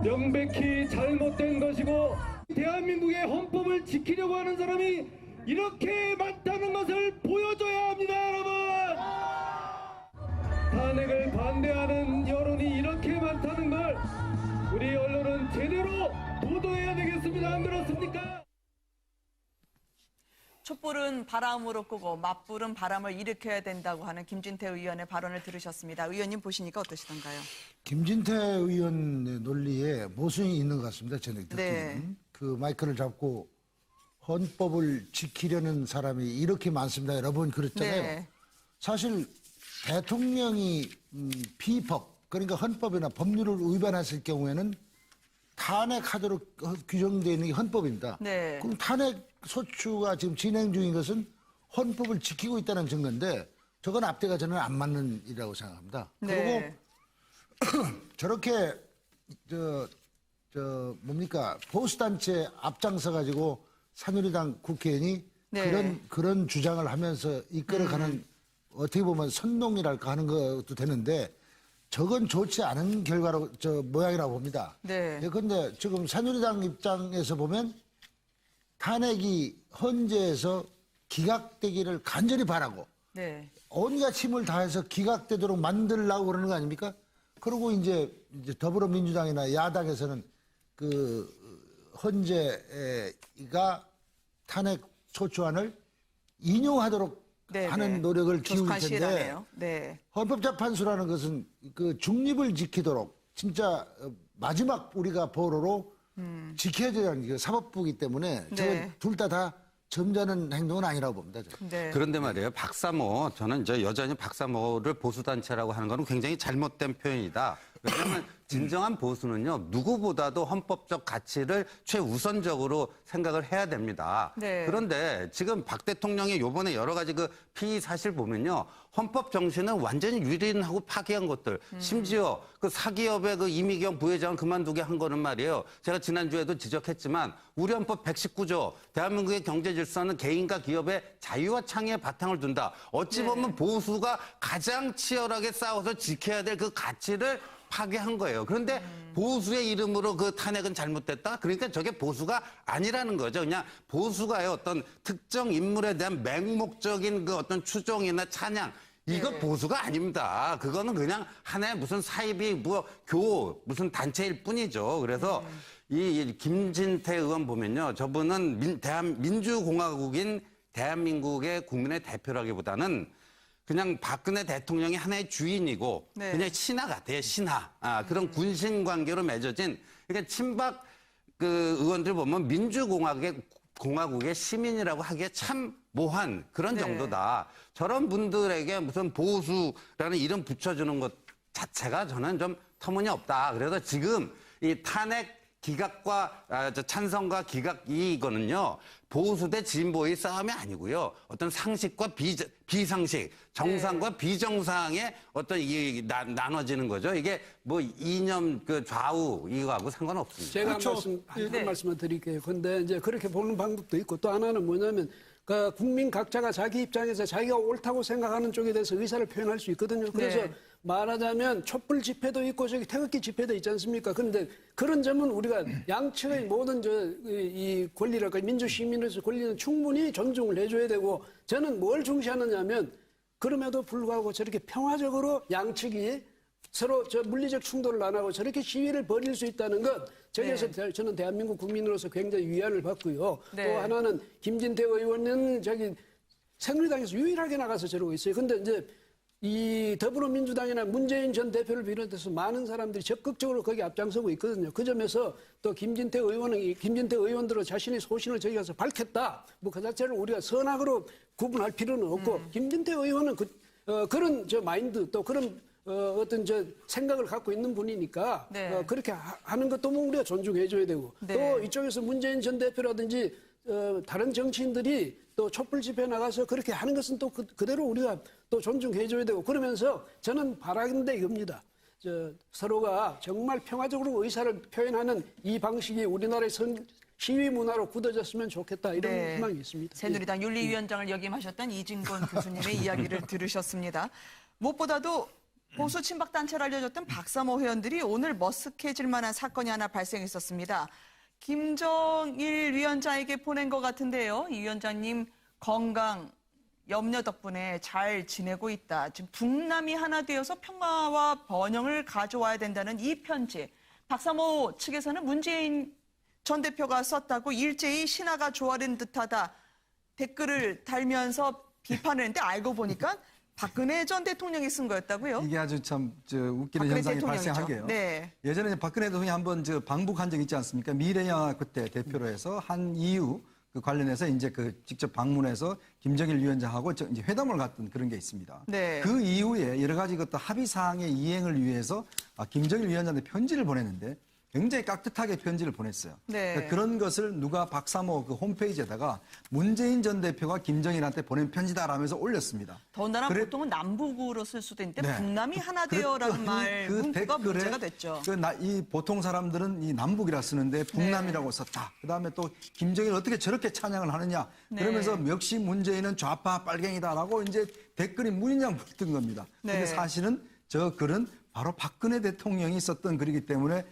명백히 잘못된 것이고 대한민국의 헌법을 지키려고 하는 사람이 이렇게 많다는 것을 보여줘야 합니다, 여러분. 탄핵을 반대하는 여론이 이렇게 많다는 걸 우리 언론은 제대로 보도해야 되겠습니다. 안 그렇습니까? 촛불은 바람으로 끄고 맞불은 바람을 일으켜야 된다고 하는 김진태 의원의 발언을 들으셨습니다. 의원님 보시니까 어떠시던가요? 김진태 의원의 논리에 모순이 있는 것 같습니다. 저는 듣기는. 네. 그 마이크를 잡고 헌법을 지키려는 사람이 이렇게 많습니다. 여러 번 그랬잖아요. 네. 사실 대통령이 비법, 그러니까 헌법이나 법률을 위반했을 경우에는 탄핵하도록 규정되어 있는 게 헌법입니다. 네. 그럼 탄핵 소추가 지금 진행 중인 것은 헌법을 지키고 있다는 증거인데 저건 앞뒤가 저는 안 맞는 일이라고 생각합니다. 네. 그리고 저렇게 뭡니까 보수단체 앞장서 가지고 새누리당 국회의원이 네. 그런 주장을 하면서 이끌어가는 어떻게 보면 선동이랄까 하는 것도 되는데 저건 좋지 않은 결과로 모양이라고 봅니다. 네. 그런데 지금 새누리당 입장에서 보면 탄핵이 헌재에서 기각되기를 간절히 바라고 네. 온갖 힘을 다해서 기각되도록 만들려고 그러는 거 아닙니까? 그리고 이제 더불어민주당이나 야당에서는 그 헌재가 탄핵 소추안을 인용하도록 네, 하는 네. 노력을 기울일 조속한 시일 텐데 안에요. 네. 헌법재판소라는 것은 그 중립을 지키도록 진짜 마지막 우리가 보루로 지켜야 되는 게 사법부이기 때문에 네. 저건 둘 다 점잖은 행동은 아니라고 봅니다. 저는. 네. 그런데 말이에요. 박사모, 저는 여전히 박사모를 보수단체라고 하는 것은 굉장히 잘못된 표현이다. 왜냐하면 진정한 보수는요, 누구보다도 헌법적 가치를 최우선적으로 생각을 해야 됩니다. 네. 그런데 지금 박 대통령이 요번에 여러 가지 그 피의 사실 보면요, 헌법 정신을 완전히 유린하고 파괴한 것들, 심지어 그 사기업의 그 이미경 부회장을 그만두게 한 거는 말이에요. 제가 지난주에도 지적했지만 우리 헌법 119조, 대한민국의 경제 질서는 개인과 기업의 자유와 창의에 바탕을 둔다. 어찌 보면 보수가 가장 치열하게 싸워서 지켜야 될 그 가치를 파괴한 거예요. 그런데 보수의 이름으로 그 탄핵은 잘못됐다? 그러니까 저게 보수가 아니라는 거죠. 그냥 보수가요, 어떤 특정 인물에 대한 맹목적인 그 어떤 추종이나 찬양, 이거 네. 보수가 아닙니다. 그거는 그냥 하나의 무슨 사이비 무슨 단체일 뿐이죠. 그래서 이 김진태 의원 보면요, 저분은 민주공화국인 대한민국의 국민의 대표라기보다는 그냥 박근혜 대통령이 하나의 주인이고 네. 그냥 신하 같아요, 신하. 그런 군신 관계로 맺어진, 그러니까 친박 그 의원들 보면 민주공화국의 시민이라고 하기에 참 모한 그런 네. 정도다. 저런 분들에게 무슨 보수라는 이름 붙여주는 것 자체가 저는 좀 터무니없다. 그래서 지금 이 탄핵 기각과 찬성과 기각 이거는요, 보수 대 진보의 싸움이 아니고요, 어떤 상식과 비상식, 정상과 비정상의 어떤 나눠지는 거죠. 이게 뭐 이념 그 좌우 이거하고 상관없습니다. 제가 그렇죠. 한 말씀만 드릴게요. 근데 이제 그렇게 보는 방법도 있고 또 하나는 뭐냐면 그 국민 각자가 자기 입장에서 자기가 옳다고 생각하는 쪽에 대해서 의사를 표현할 수 있거든요. 그래서 네. 말하자면 촛불 집회도 있고 저기 태극기 집회도 있지 않습니까? 그런데 그런 점은 우리가 양측의 모든 이 권리랄까 민주 시민으로서 권리는 충분히 존중을 해줘야 되고, 저는 뭘 중시하느냐면 그럼에도 불구하고 저렇게 평화적으로 양측이 서로 물리적 충돌을 안 하고 저렇게 시위를 벌일 수 있다는 것, 저기에서 네. 저는 대한민국 국민으로서 굉장히 위안을 받고요. 네. 또 하나는 김진태 의원은 저기 새누리당에서 유일하게 나가서 저러고 있어요. 근데 이제 이 더불어민주당이나 문재인 전 대표를 비롯해서 많은 사람들이 적극적으로 거기 앞장서고 있거든요. 그 점에서 또 김진태 의원들은 자신의 소신을 저기 가서 밝혔다. 뭐 그 자체를 우리가 선악으로 구분할 필요는 없고, 김진태 의원은 그런 마인드 또 그런 어떤 생각을 갖고 있는 분이니까 네. 그렇게 하는 것도 뭐 우리가 존중해줘야 되고, 네. 또 이쪽에서 문재인 전 대표라든지 다른 정치인들이 또 촛불 집회 나가서 그렇게 하는 것은 또 그대로 우리가 또 존중해줘야 되고, 그러면서 저는 바라는 데 이겁니다. 서로가 정말 평화적으로 의사를 표현하는 이 방식이 우리나라의 시위 문화로 굳어졌으면 좋겠다, 이런 네. 희망이 있습니다. 새누리당 윤리위원장을 역임하셨던 이진권 교수님의 이야기를 들으셨습니다. 무엇보다도 보수 친박단체를 알려줬던 박사모 회원들이 오늘 머쓱해질 만한 사건이 하나 발생했었습니다. 김정일 위원장에게 보낸 것 같은데요. 이 위원장님 건강 염려 덕분에 잘 지내고 있다. 지금 북남이 하나 되어서 평화와 번영을 가져와야 된다는 이 편지. 박사모 측에서는 문재인 전 대표가 썼다고 일제히 신하가 조아린 듯하다. 댓글을 달면서 비판을 했는데 알고 보니까 박근혜 전 대통령이 쓴 거였다고요? 이게 아주 참 웃기는 박근혜 현상이 대통령이죠. 발생하게요. 네. 예전에 이제 박근혜 대통령이 한번 방북한 적 있지 않습니까? 미래영화 그때 대표로 해서 한 이유 그 관련해서 이제 그 직접 방문해서 김정일 위원장하고 이제 회담을 갔던 그런 게 있습니다. 네. 그 이후에 여러 가지 것도 합의 사항의 이행을 위해서 김정일 위원장한테 편지를 보냈는데 굉장히 깍듯하게 편지를 보냈어요. 네. 그러니까 그런 것을 누가 박사모 그 홈페이지에다가 문재인 전 대표가 김정일한테 보낸 편지다라면서 올렸습니다. 더군다나 보통은 남북으로 쓸 수도 있는데 네. 북남이 하나 되어라는 말 문구가 댓글에 문제가 됐죠. 이 보통 사람들은 이 남북이라 쓰는데 북남이라고 썼다. 그다음에 또 김정일 어떻게 저렇게 찬양을 하느냐. 그러면서 역시 문재인은 좌파 빨갱이다라고 이제 댓글이 무진장 붙은 겁니다. 근데 네. 사실은 저 글은 바로 박근혜 대통령이 썼던 글이기 때문에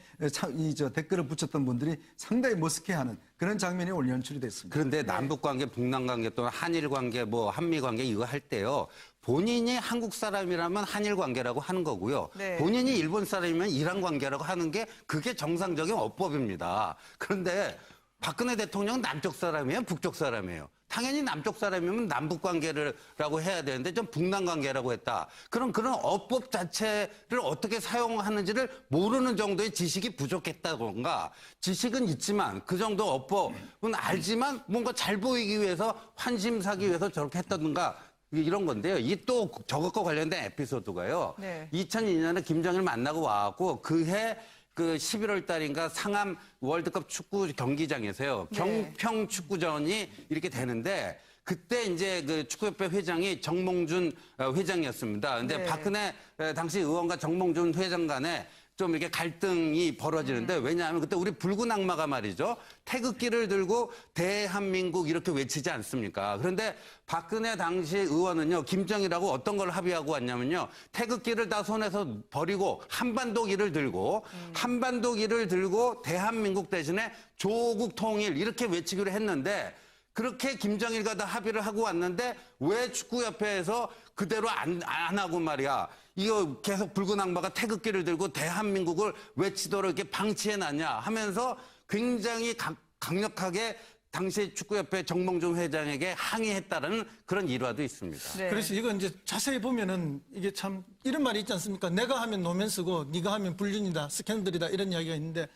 댓글을 붙였던 분들이 상당히 머쓱해하는 그런 장면이 오늘 연출이 됐습니다. 그런데 남북 관계, 북남 관계 또는 한일 관계, 한미 관계 이거 할 때요. 본인이 한국 사람이라면 한일 관계라고 하는 거고요. 네. 본인이 일본 사람이면 이란 관계라고 하는 게 그게 정상적인 어법입니다. 그런데 박근혜 대통령은 남쪽 사람이에요, 북쪽 사람이에요. 당연히 남쪽 사람이면 남북 관계라고 해야 되는데 좀 북남 관계라고 했다. 그럼 그런 어법 자체를 어떻게 사용하는지를 모르는 정도의 지식이 부족했다던가 지식은 있지만 그 정도 어법은 알지만 뭔가 잘 보이기 위해서 환심 사기 위해서 저렇게 했다던가 이런 건데요. 이 또 저것과 관련된 에피소드가요. 네. 2002년에 김정일 만나고 와갖고 그해 그 11월 달인가 상암 월드컵 축구 경기장에서요. 네. 경평 축구전이 이렇게 되는데 그때 이제 그 축구협회 회장이 정몽준 회장이었습니다. 근데 네. 박근혜 당시 의원과 정몽준 회장 간에 좀 이렇게 갈등이 벌어지는데 왜냐하면 그때 우리 붉은 악마가 말이죠. 태극기를 들고 대한민국 이렇게 외치지 않습니까? 그런데 박근혜 당시 의원은요. 김정일하고 어떤 걸 합의하고 왔냐면요. 태극기를 다 손에서 버리고 한반도기를 들고 한반도기를 들고 대한민국 대신에 조국 통일 이렇게 외치기로 했는데 그렇게 김정일과 다 합의를 하고 왔는데 왜 축구협회에서 그대로 안 하고 말이야. 이거 계속 붉은 악마가 태극기를 들고 대한민국을 외치도록 이렇게 방치해놨냐 하면서 굉장히 강력하게 당시 축구협회 정몽준 회장에게 항의했다라는 그런 일화도 있습니다. 네. 그래서 이거 이제 자세히 보면은 이게 참 이런 말이 있지 않습니까? 내가 하면 노면스고 네가 하면 불륜이다, 스캔들이다 이런 이야기가 있는데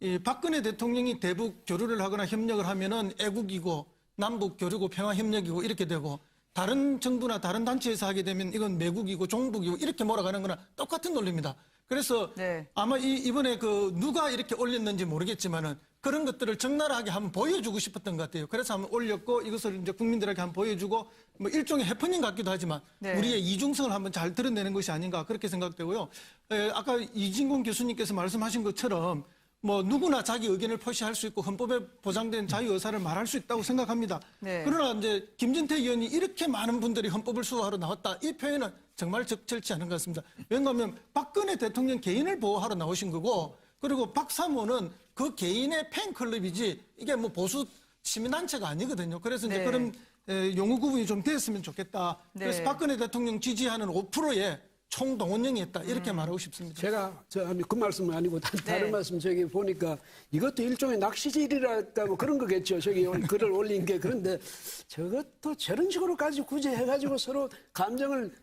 이 박근혜 대통령이 대북 교류를 하거나 협력을 하면은 애국이고 남북 교류고 평화 협력이고 이렇게 되고 다른 정부나 다른 단체에서 하게 되면 이건 매국이고 종북이고 이렇게 몰아가는 거나 똑같은 논리입니다. 그래서 네. 아마 이번에 누가 이렇게 올렸는지 모르겠지만은 그런 것들을 적나라하게 한번 보여주고 싶었던 것 같아요. 그래서 한번 올렸고 이것을 이제 국민들에게 한번 보여주고 뭐 일종의 해프닝 같기도 하지만 네. 우리의 이중성을 한번 잘 드러내는 것이 아닌가 그렇게 생각되고요. 아까 이진곤 교수님께서 말씀하신 것처럼 뭐 누구나 자기 의견을 표시할 수 있고 헌법에 보장된 자유 의사를 말할 수 있다고 생각합니다. 네. 그러나 이제 김진태 의원이 이렇게 많은 분들이 헌법을 수호하러 나왔다 이 표현은 정말 적절치 않은 것 같습니다. 왜냐하면 박근혜 대통령 개인을 보호하러 나오신 거고 그리고 박사모는 그 개인의 팬클럽이지 이게 뭐 보수 시민단체가 아니거든요. 그래서 이제 네. 그런 용어 구분이 좀 됐으면 좋겠다. 그래서 네. 박근혜 대통령 지지하는 5%의 총동원령이 했다 이렇게 말하고 싶습니다. 제가 그 말씀은 아니고 다른 네. 말씀 저기 보니까 이것도 일종의 낚시질이랄까 뭐 그런 거겠죠. 저기 글을 올린 게 그런데 저것도 저런 식으로까지 굳이 해가지고 서로 감정을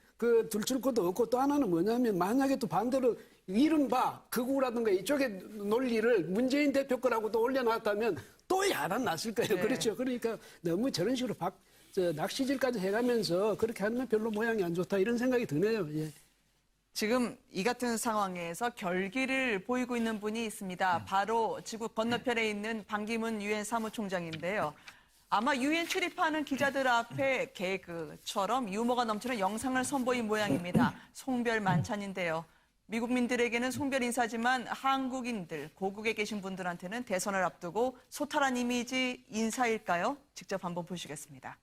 들출 것도 없고 또 하나는 뭐냐면 만약에 또 반대로 이른바 극우라든가 이쪽의 논리를 문재인 대표 거라고 또 올려놨다면 또 야단 났을 거예요. 네. 그렇죠. 그러니까 너무 저런 식으로 낚시질까지 해가면서 그렇게 하는 건 별로 모양이 안 좋다 이런 생각이 드네요. 예. 지금 이 같은 상황에서 결기를 보이고 있는 분이 있습니다. 바로 지구 건너편에 있는 반기문 유엔 사무총장인데요. 아마 유엔 출입하는 기자들 앞에 개그처럼 유머가 넘치는 영상을 선보인 모양입니다. 송별 만찬인데요. 미국민들에게는 송별 인사지만 한국인들, 고국에 계신 분들한테는 대선을 앞두고 소탈한 이미지 인사일까요? 직접 한번 보시겠습니다.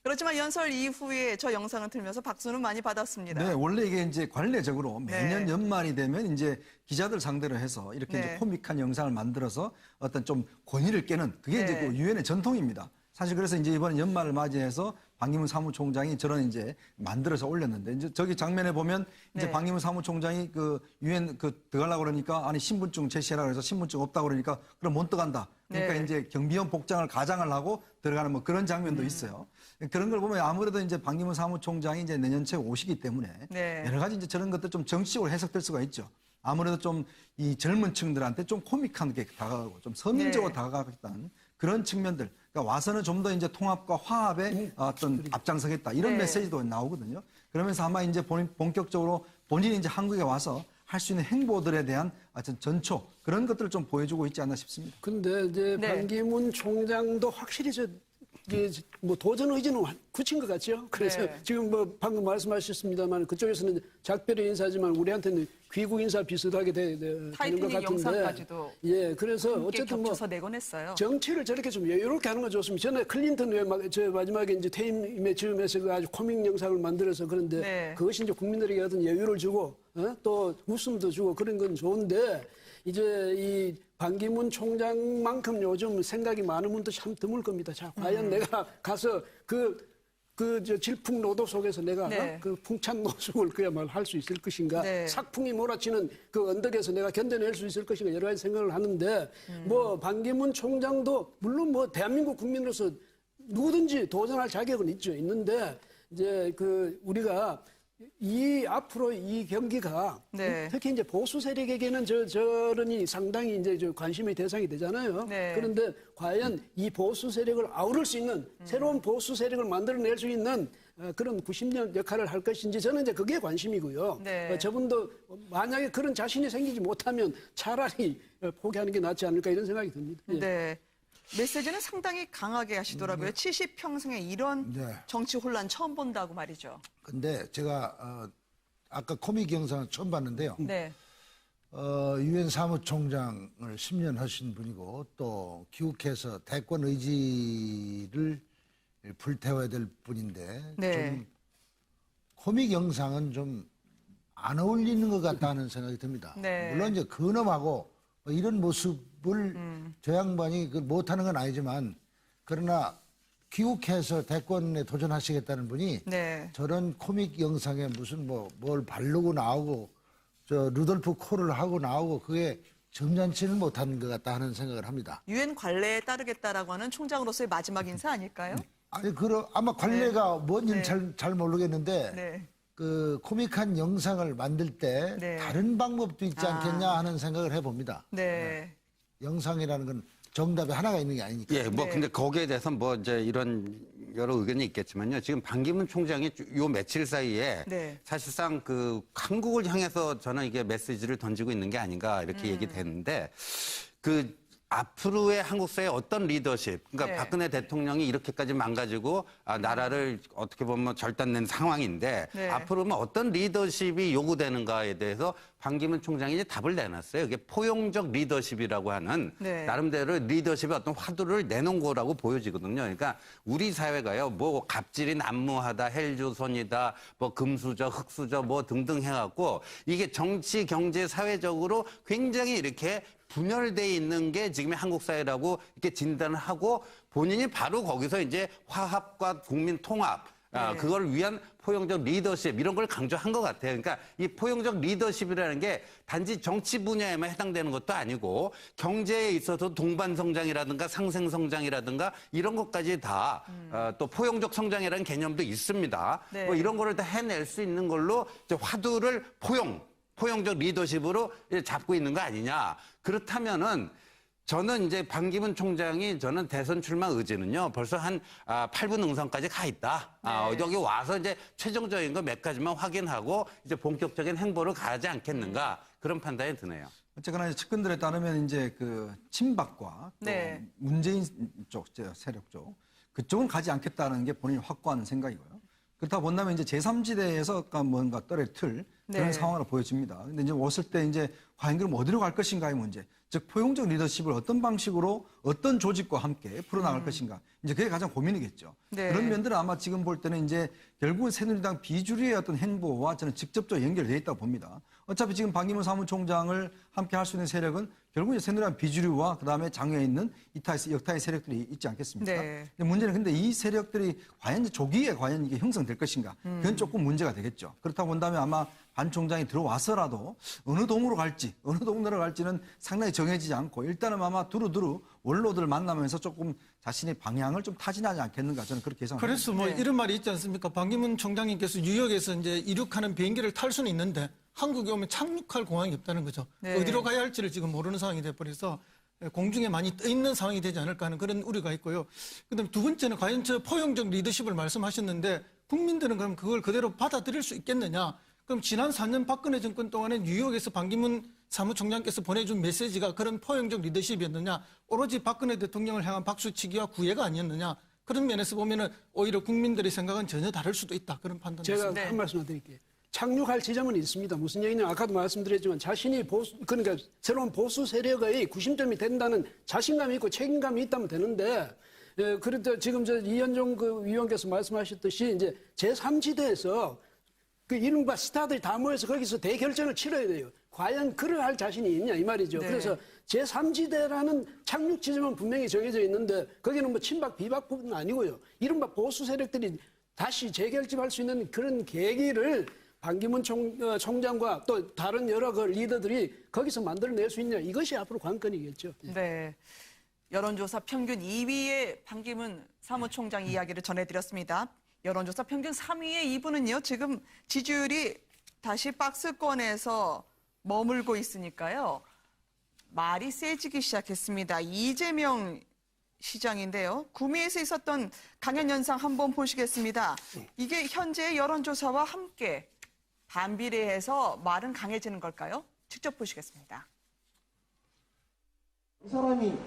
그렇죠. 하지만 연설 이후에 저 영상을 틀면서 박수는 많이 받았습니다. 네, 원래 이게 이제 관례적으로 매년 네. 연말이 되면 이제 기자들 상대로 해서 이렇게 네. 이제 코믹한 영상을 만들어서 어떤 좀 권위를 깨는 그게 이제 네. 그 유엔의 전통입니다. 사실 그래서 이제 이번 연말을 맞이해서 반기문 사무총장이 저런 이제 만들어서 올렸는데 이제 저기 장면에 보면 이제 네. 반기문 사무총장이 그 유엔 그 들어가려고 그러니까 아니 신분증 제시해라 그래서 신분증 없다고 그러니까 그럼 못 들어간다. 그러니까 네. 이제 경비원 복장을 가장을 하고 들어가는 뭐 그런 장면도 있어요. 그런 걸 보면 아무래도 이제 반기문 사무총장이 이제 내년 초 오시기 때문에 네. 여러 가지 이제 저런 것들 좀 정치적으로 해석될 수가 있죠. 아무래도 좀 이 젊은 층들한테 좀 코믹한 게 다가가고 좀 서민적으로 네. 다가가겠다는 그런 측면들. 그러니까 와서는 좀 더 이제 통합과 화합에 어떤 앞장서겠다 이런 네. 메시지도 나오거든요. 그러면서 아마 이제 본격적으로 본인이 이제 한국에 와서 할 수 있는 행보들에 대한 어떤 전초 그런 것들을 좀 보여주고 있지 않나 싶습니다. 근데 이제 네. 반기문 총장도 확실히 뭐 도전 의지는 굳힌 것 같죠. 그래서 네. 지금 뭐 방금 말씀하셨습니다만 그쪽에서는 작별의 인사지만 우리한테는 귀국 인사 비슷하게 되는 것 타이타닉 같은데. 영상까지도 예, 그래서 함께 어쨌든 뭐 겹쳐서 내곤 했어요. 정치를 저렇게 좀 여유롭게 하는 건 좋습니다. 전에 클린턴 왜 저 마지막에 이제 퇴임의 즈음에서 그 아주 코믹 영상을 만들어서 그런데 네. 그것이 이제 국민들에게 어떤 여유를 주고 또 웃음도 주고 그런 건 좋은데 이제 이 반기문 총장만큼 요즘 생각이 많은 분도 참 드물 겁니다. 자, 과연 내가 가서 저 질풍노도 속에서 내가 네. 그 풍찬 노숙을 그야말로 할 수 있을 것인가, 네. sak풍이 몰아치는 그 언덕에서 내가 견뎌낼 수 있을 것인가 여러 가지 생각을 하는데 뭐 반기문 총장도 물론 뭐 대한민국 국민으로서 누구든지 도전할 자격은 있는데 이제 그 우리가 이 앞으로 이 경기가 네. 특히 이제 보수 세력에게는 저런이 상당히 이제 관심의 대상이 되잖아요. 네. 그런데 과연 이 보수 세력을 아우를 수 있는 새로운 보수 세력을 만들어낼 수 있는 그런 90년 역할을 할 것인지 저는 이제 그게 관심이고요. 네. 저분도 만약에 그런 자신이 생기지 못하면 차라리 포기하는 게 낫지 않을까 이런 생각이 듭니다. 예. 네. 메시지는 상당히 강하게 하시더라고요. 70평생에 이런 네. 정치 혼란 처음 본다고 말이죠. 근데 제가 아까 코믹 영상을 처음 봤는데요. 네. 유엔 사무총장을 10년 하신 분이고 또 귀국해서 대권 의지를 불태워야 될 분인데 네. 좀 코믹 영상은 좀 안 어울리는 것 같다는 생각이 듭니다. 네. 물론 이제 근엄하고 뭐 이런 모습을 저 양반이 못하는 건 아니지만 그러나 귀국해서 대권에 도전하시겠다는 분이 네. 저런 코믹 영상에 무슨 뭘 바르고 나오고 저 루돌프 코를 하고 나오고 그게 점잖지는 못한 것 같다 하는 생각을 합니다. 유엔 관례에 따르겠다라고 하는 총장으로서의 마지막 인사 아닐까요? 아니 아마 관례가 뭔지는 잘 모르겠는데 네. 그 코믹한 영상을 만들 때 네. 다른 방법도 있지 않겠냐 하는 생각을 해봅니다. 네. 영상이라는 건 정답이 하나가 있는 게 아니니까. 예, 뭐 네. 근데 거기에 대해서 뭐 이제 이런 여러 의견이 있겠지만요. 지금 반기문 총장이 요 며칠 사이에 네. 사실상 그 한국을 향해서 저는 이게 메시지를 던지고 있는 게 아닌가 이렇게 얘기되는데 그 앞으로의 한국 사회의 어떤 리더십, 그러니까 네. 박근혜 대통령이 이렇게까지 망가지고 나라를 어떻게 보면 절단낸 상황인데 네. 앞으로는 어떤 리더십이 요구되는가에 대해서 반기문 총장이 이제 답을 내놨어요. 이게 포용적 리더십이라고 하는 네. 나름대로 리더십의 어떤 화두를 내놓은 거라고 보여지거든요. 그러니까 우리 사회가요, 뭐 갑질이 난무하다, 헬조선이다, 뭐 금수저, 흑수저 뭐 등등 해갖고 이게 정치, 경제, 사회적으로 굉장히 이렇게 분열돼 있는 게 지금의 한국 사회라고 이렇게 진단을 하고 본인이 바로 거기서 이제 화합과 국민 통합, 그걸 위한 포용적 리더십 이런 걸 강조한 것 같아요. 그러니까 이 포용적 리더십이라는 게 단지 정치 분야에만 해당되는 것도 아니고 경제에 있어서 동반 성장이라든가 상생 성장이라든가 이런 것까지 다 또 포용적 성장이라는 개념도 있습니다. 네. 뭐 이런 거를 다 해낼 수 있는 걸로 이제 화두를 포용적 리더십으로 잡고 있는 거 아니냐. 그렇다면은 저는 이제 반기문 총장이 저는 대선 출마 의지는요 벌써 한 8분 응선까지 가 있다. 여기 와서 이제 최종적인 거 몇 가지만 확인하고 이제 본격적인 행보를 가지 않겠는가 그런 판단이 드네요. 어쨌거나 이제 측근들에 따르면 이제 그 친박과 또 네. 문재인 쪽 세력 쪽 그쪽은 가지 않겠다는 게 본인이 확고한 생각이고요. 그렇다 본다면 이제 제3지대에서 뭔가 떨어질 그런 네. 상황으로 보여집니다. 근데 이제 왔을 때 이제 과연 그럼 어디로 갈 것인가의 문제. 즉 포용적 리더십을 어떤 방식으로 어떤 조직과 함께 풀어나갈 것인가. 이제 그게 가장 고민이겠죠. 네. 그런 면들은 아마 지금 볼 때는 이제 결국은 새누리당 비주류의 어떤 행보와 저는 직접적으로 연결되어 있다고 봅니다. 어차피 지금 반기문 사무총장을 함께 할 수 있는 세력은 결국은 이제 새누리당 비주류와 그다음에 장외에 있는 역타의 세력들이 있지 않겠습니까? 네. 근데 문제는 근데 이 세력들이 과연 이제 조기에 과연 이게 형성될 것인가? 그건 조금 문제가 되겠죠. 그렇다고 본다면 아마 반 총장이 들어와서라도 어느 동으로 갈지, 어느 동네로 갈지는 상당히 정해지지 않고 일단은 아마 두루두루 원로들을 만나면서 조금 자신의 방향을 좀 타진하지 않겠는가 저는 그렇게 예상합니다. 그래서 뭐 이런 말이 있지 않습니까? 반기문 총장님께서 뉴욕에서 이제 이륙하는 비행기를 탈 수는 있는데 한국에 오면 착륙할 공항이 없다는 거죠. 네. 어디로 가야 할지를 지금 모르는 상황이 돼버려서 공중에 많이 떠 있는 상황이 되지 않을까 하는 그런 우려가 있고요. 그다음에 두 번째는 과연 저 포용적 리더십을 말씀하셨는데 국민들은 그럼 그걸 그대로 받아들일 수 있겠느냐? 그럼 지난 4년 박근혜 정권 동안에 뉴욕에서 반기문 사무총장께서 보내준 메시지가 그런 포용적 리더십이었느냐? 오로지 박근혜 대통령을 향한 박수치기와 구애가 아니었느냐? 그런 면에서 보면은 오히려 국민들의 생각은 전혀 다를 수도 있다. 그런 판단이 제가 있습니다. 한 말씀 드릴게요. 착륙할 지점은 있습니다. 무슨 얘기냐? 아까도 말씀드렸지만 자신이 그러니까 새로운 보수 세력의 구심점이 된다는 자신감이 있고 책임감이 있다면 되는데, 그래도 지금 이현종 그 위원께서 말씀하셨듯이 이제 제3지대에서 그 이른바 스타들이 다 모여서 거기서 대결전을 치러야 돼요. 과연 그를 할 자신이 있냐 이 말이죠. 네. 그래서 제3지대라는 착륙 지점은 분명히 정해져 있는데 거기는 뭐 친박 비박뿐 아니고요. 이른바 보수 세력들이 다시 재결집할 수 있는 그런 계기를 반기문 총장과 또 다른 여러 그 리더들이 거기서 만들어낼 수 있냐 이것이 앞으로 관건이겠죠. 네. 여론조사 평균 2위의 반기문 사무총장 이야기를 전해드렸습니다. 여론조사 평균 3위의 이분은요. 지금 지지율이 다시 박스권에서 머물고 있으니까요. 말이 세지기 시작했습니다. 이재명 시장인데요. 구미에서 있었던 강연 영상 한번 보시겠습니다. 이게 현재의 여론조사와 함께 반비례해서 말은 강해지는 걸까요? 직접 보시겠습니다. 이 사람이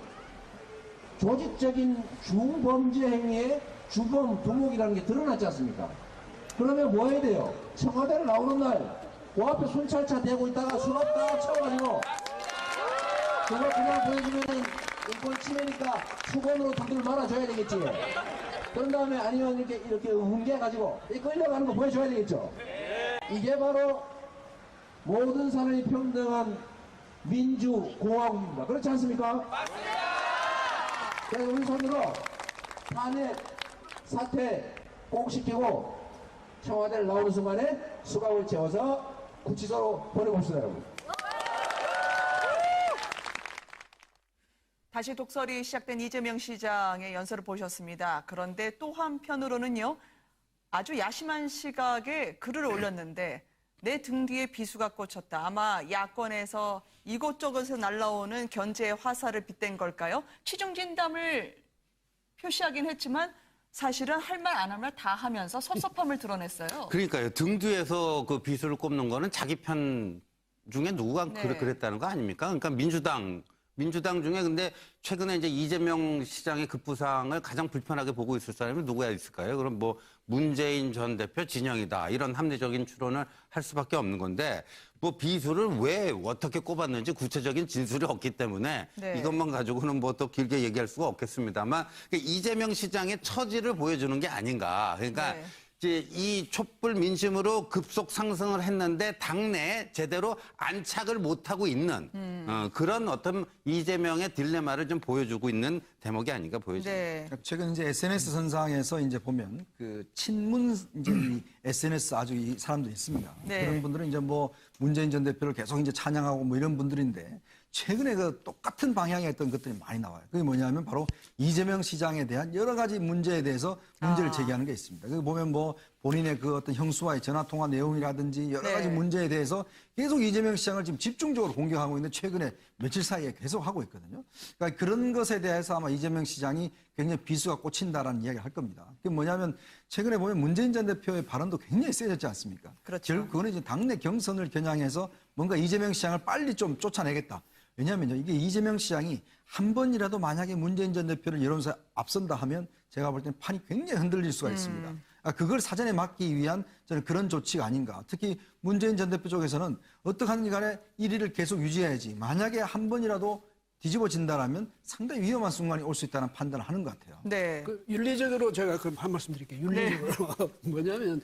조직적인 중범죄 행위의 주범 두목이라는 게 드러났지 않습니까? 그러면 뭐 해야 돼요? 청와대를 나오는 날 그 앞에 순찰차 대고 있다가 수갑 쳐가지고 그거 그냥 보여주면은 인권 침해니까 수건으로 두들 말아줘야 되겠지. 그런 다음에 아니면 이렇게 뭉개가지고 끌려가는 거 보여줘야 되겠죠. 이게 바로 모든 사람이 평등한 민주공화국입니다. 그렇지 않습니까? 그래서 우리 손으로 탄핵 사퇴 꼭 시키고 청와대를 나오는 순간에 수갑을 채워서 구치소로 보내봅시다, 여러분. 다시 독설이 시작된 이재명 시장의 연설을 보셨습니다. 그런데 또 한편으로는요. 아주 야심한 시각에 글을 올렸는데 내 등 뒤에 비수가 꽂혔다. 아마 야권에서 이곳저곳에서 날라오는 견제의 화살을 빗댄 걸까요? 취중진담을 표시하긴 했지만 사실은 할 말 안 할 말 다 하면서 섭섭함을 드러냈어요. 그러니까요. 등 뒤에서 그 비수를 꼽는 거는 자기 편 중에 누가 네. 그랬다는 거 아닙니까? 그러니까 민주당 중에 근데 최근에 이제 이재명 시장의 급부상을 가장 불편하게 보고 있을 사람이 누구야 있을까요? 그럼 뭐 문재인 전 대표 진영이다. 이런 합리적인 추론을 할 수밖에 없는 건데 뭐 비수를 왜 어떻게 꼽았는지 구체적인 진술이 없기 때문에 네. 이것만 가지고는 뭐 또 길게 얘기할 수가 없겠습니다만 이재명 시장의 처지를 보여주는 게 아닌가. 그러니까 네. 이제 이 촛불 민심으로 급속 상승을 했는데 당내에 제대로 안착을 못하고 있는 그런 어떤 이재명의 딜레마를 좀 보여주고 있는 대목이 아닌가 보여집니다. 네. 최근 이제 SNS 선상에서 이제 보면 그 친문 이제 이 SNS 아주 이 사람들이 있습니다. 네. 그런 분들은 이제 뭐 문재인 전 대표를 계속 이제 찬양하고 뭐 이런 분들인데 최근에 그 똑같은 방향의 어떤 것들이 많이 나와요. 그게 뭐냐면 바로 이재명 시장에 대한 여러 가지 문제에 대해서 문제를 제기하는 게 있습니다. 그 보면 뭐 본인의 그 어떤 형수와의 전화 통화 내용이라든지 여러 가지 네. 문제에 대해서 계속 이재명 시장을 지금 집중적으로 공격하고 있는 최근에 며칠 사이에 계속 하고 있거든요. 그러니까 그런 것에 대해서 아마 이재명 시장이 굉장히 비수가 꽂힌다라는 이야기를 할 겁니다. 그게 뭐냐면 최근에 보면 문재인 전 대표의 발언도 굉장히 세졌지 않습니까? 그렇죠. 결국 그거는 이제 당내 경선을 겨냥해서 뭔가 이재명 시장을 빨리 좀 쫓아내겠다. 왜냐하면요, 이게 이재명 시장이 한 번이라도 만약에 문재인 전 대표를 여론조사에 앞선다 하면 제가 볼 때는 판이 굉장히 흔들릴 수가 있습니다. 그걸 사전에 막기 위한 저는 그런 조치가 아닌가. 특히 문재인 전 대표 쪽에서는 어떻게 하는지 간에 1위를 계속 유지해야지. 만약에 한 번이라도 뒤집어진다라면 상당히 위험한 순간이 올 수 있다는 판단을 하는 것 같아요. 네. 그 윤리적으로 제가 그럼 한 말씀 드릴게요. 윤리적으로 뭐냐면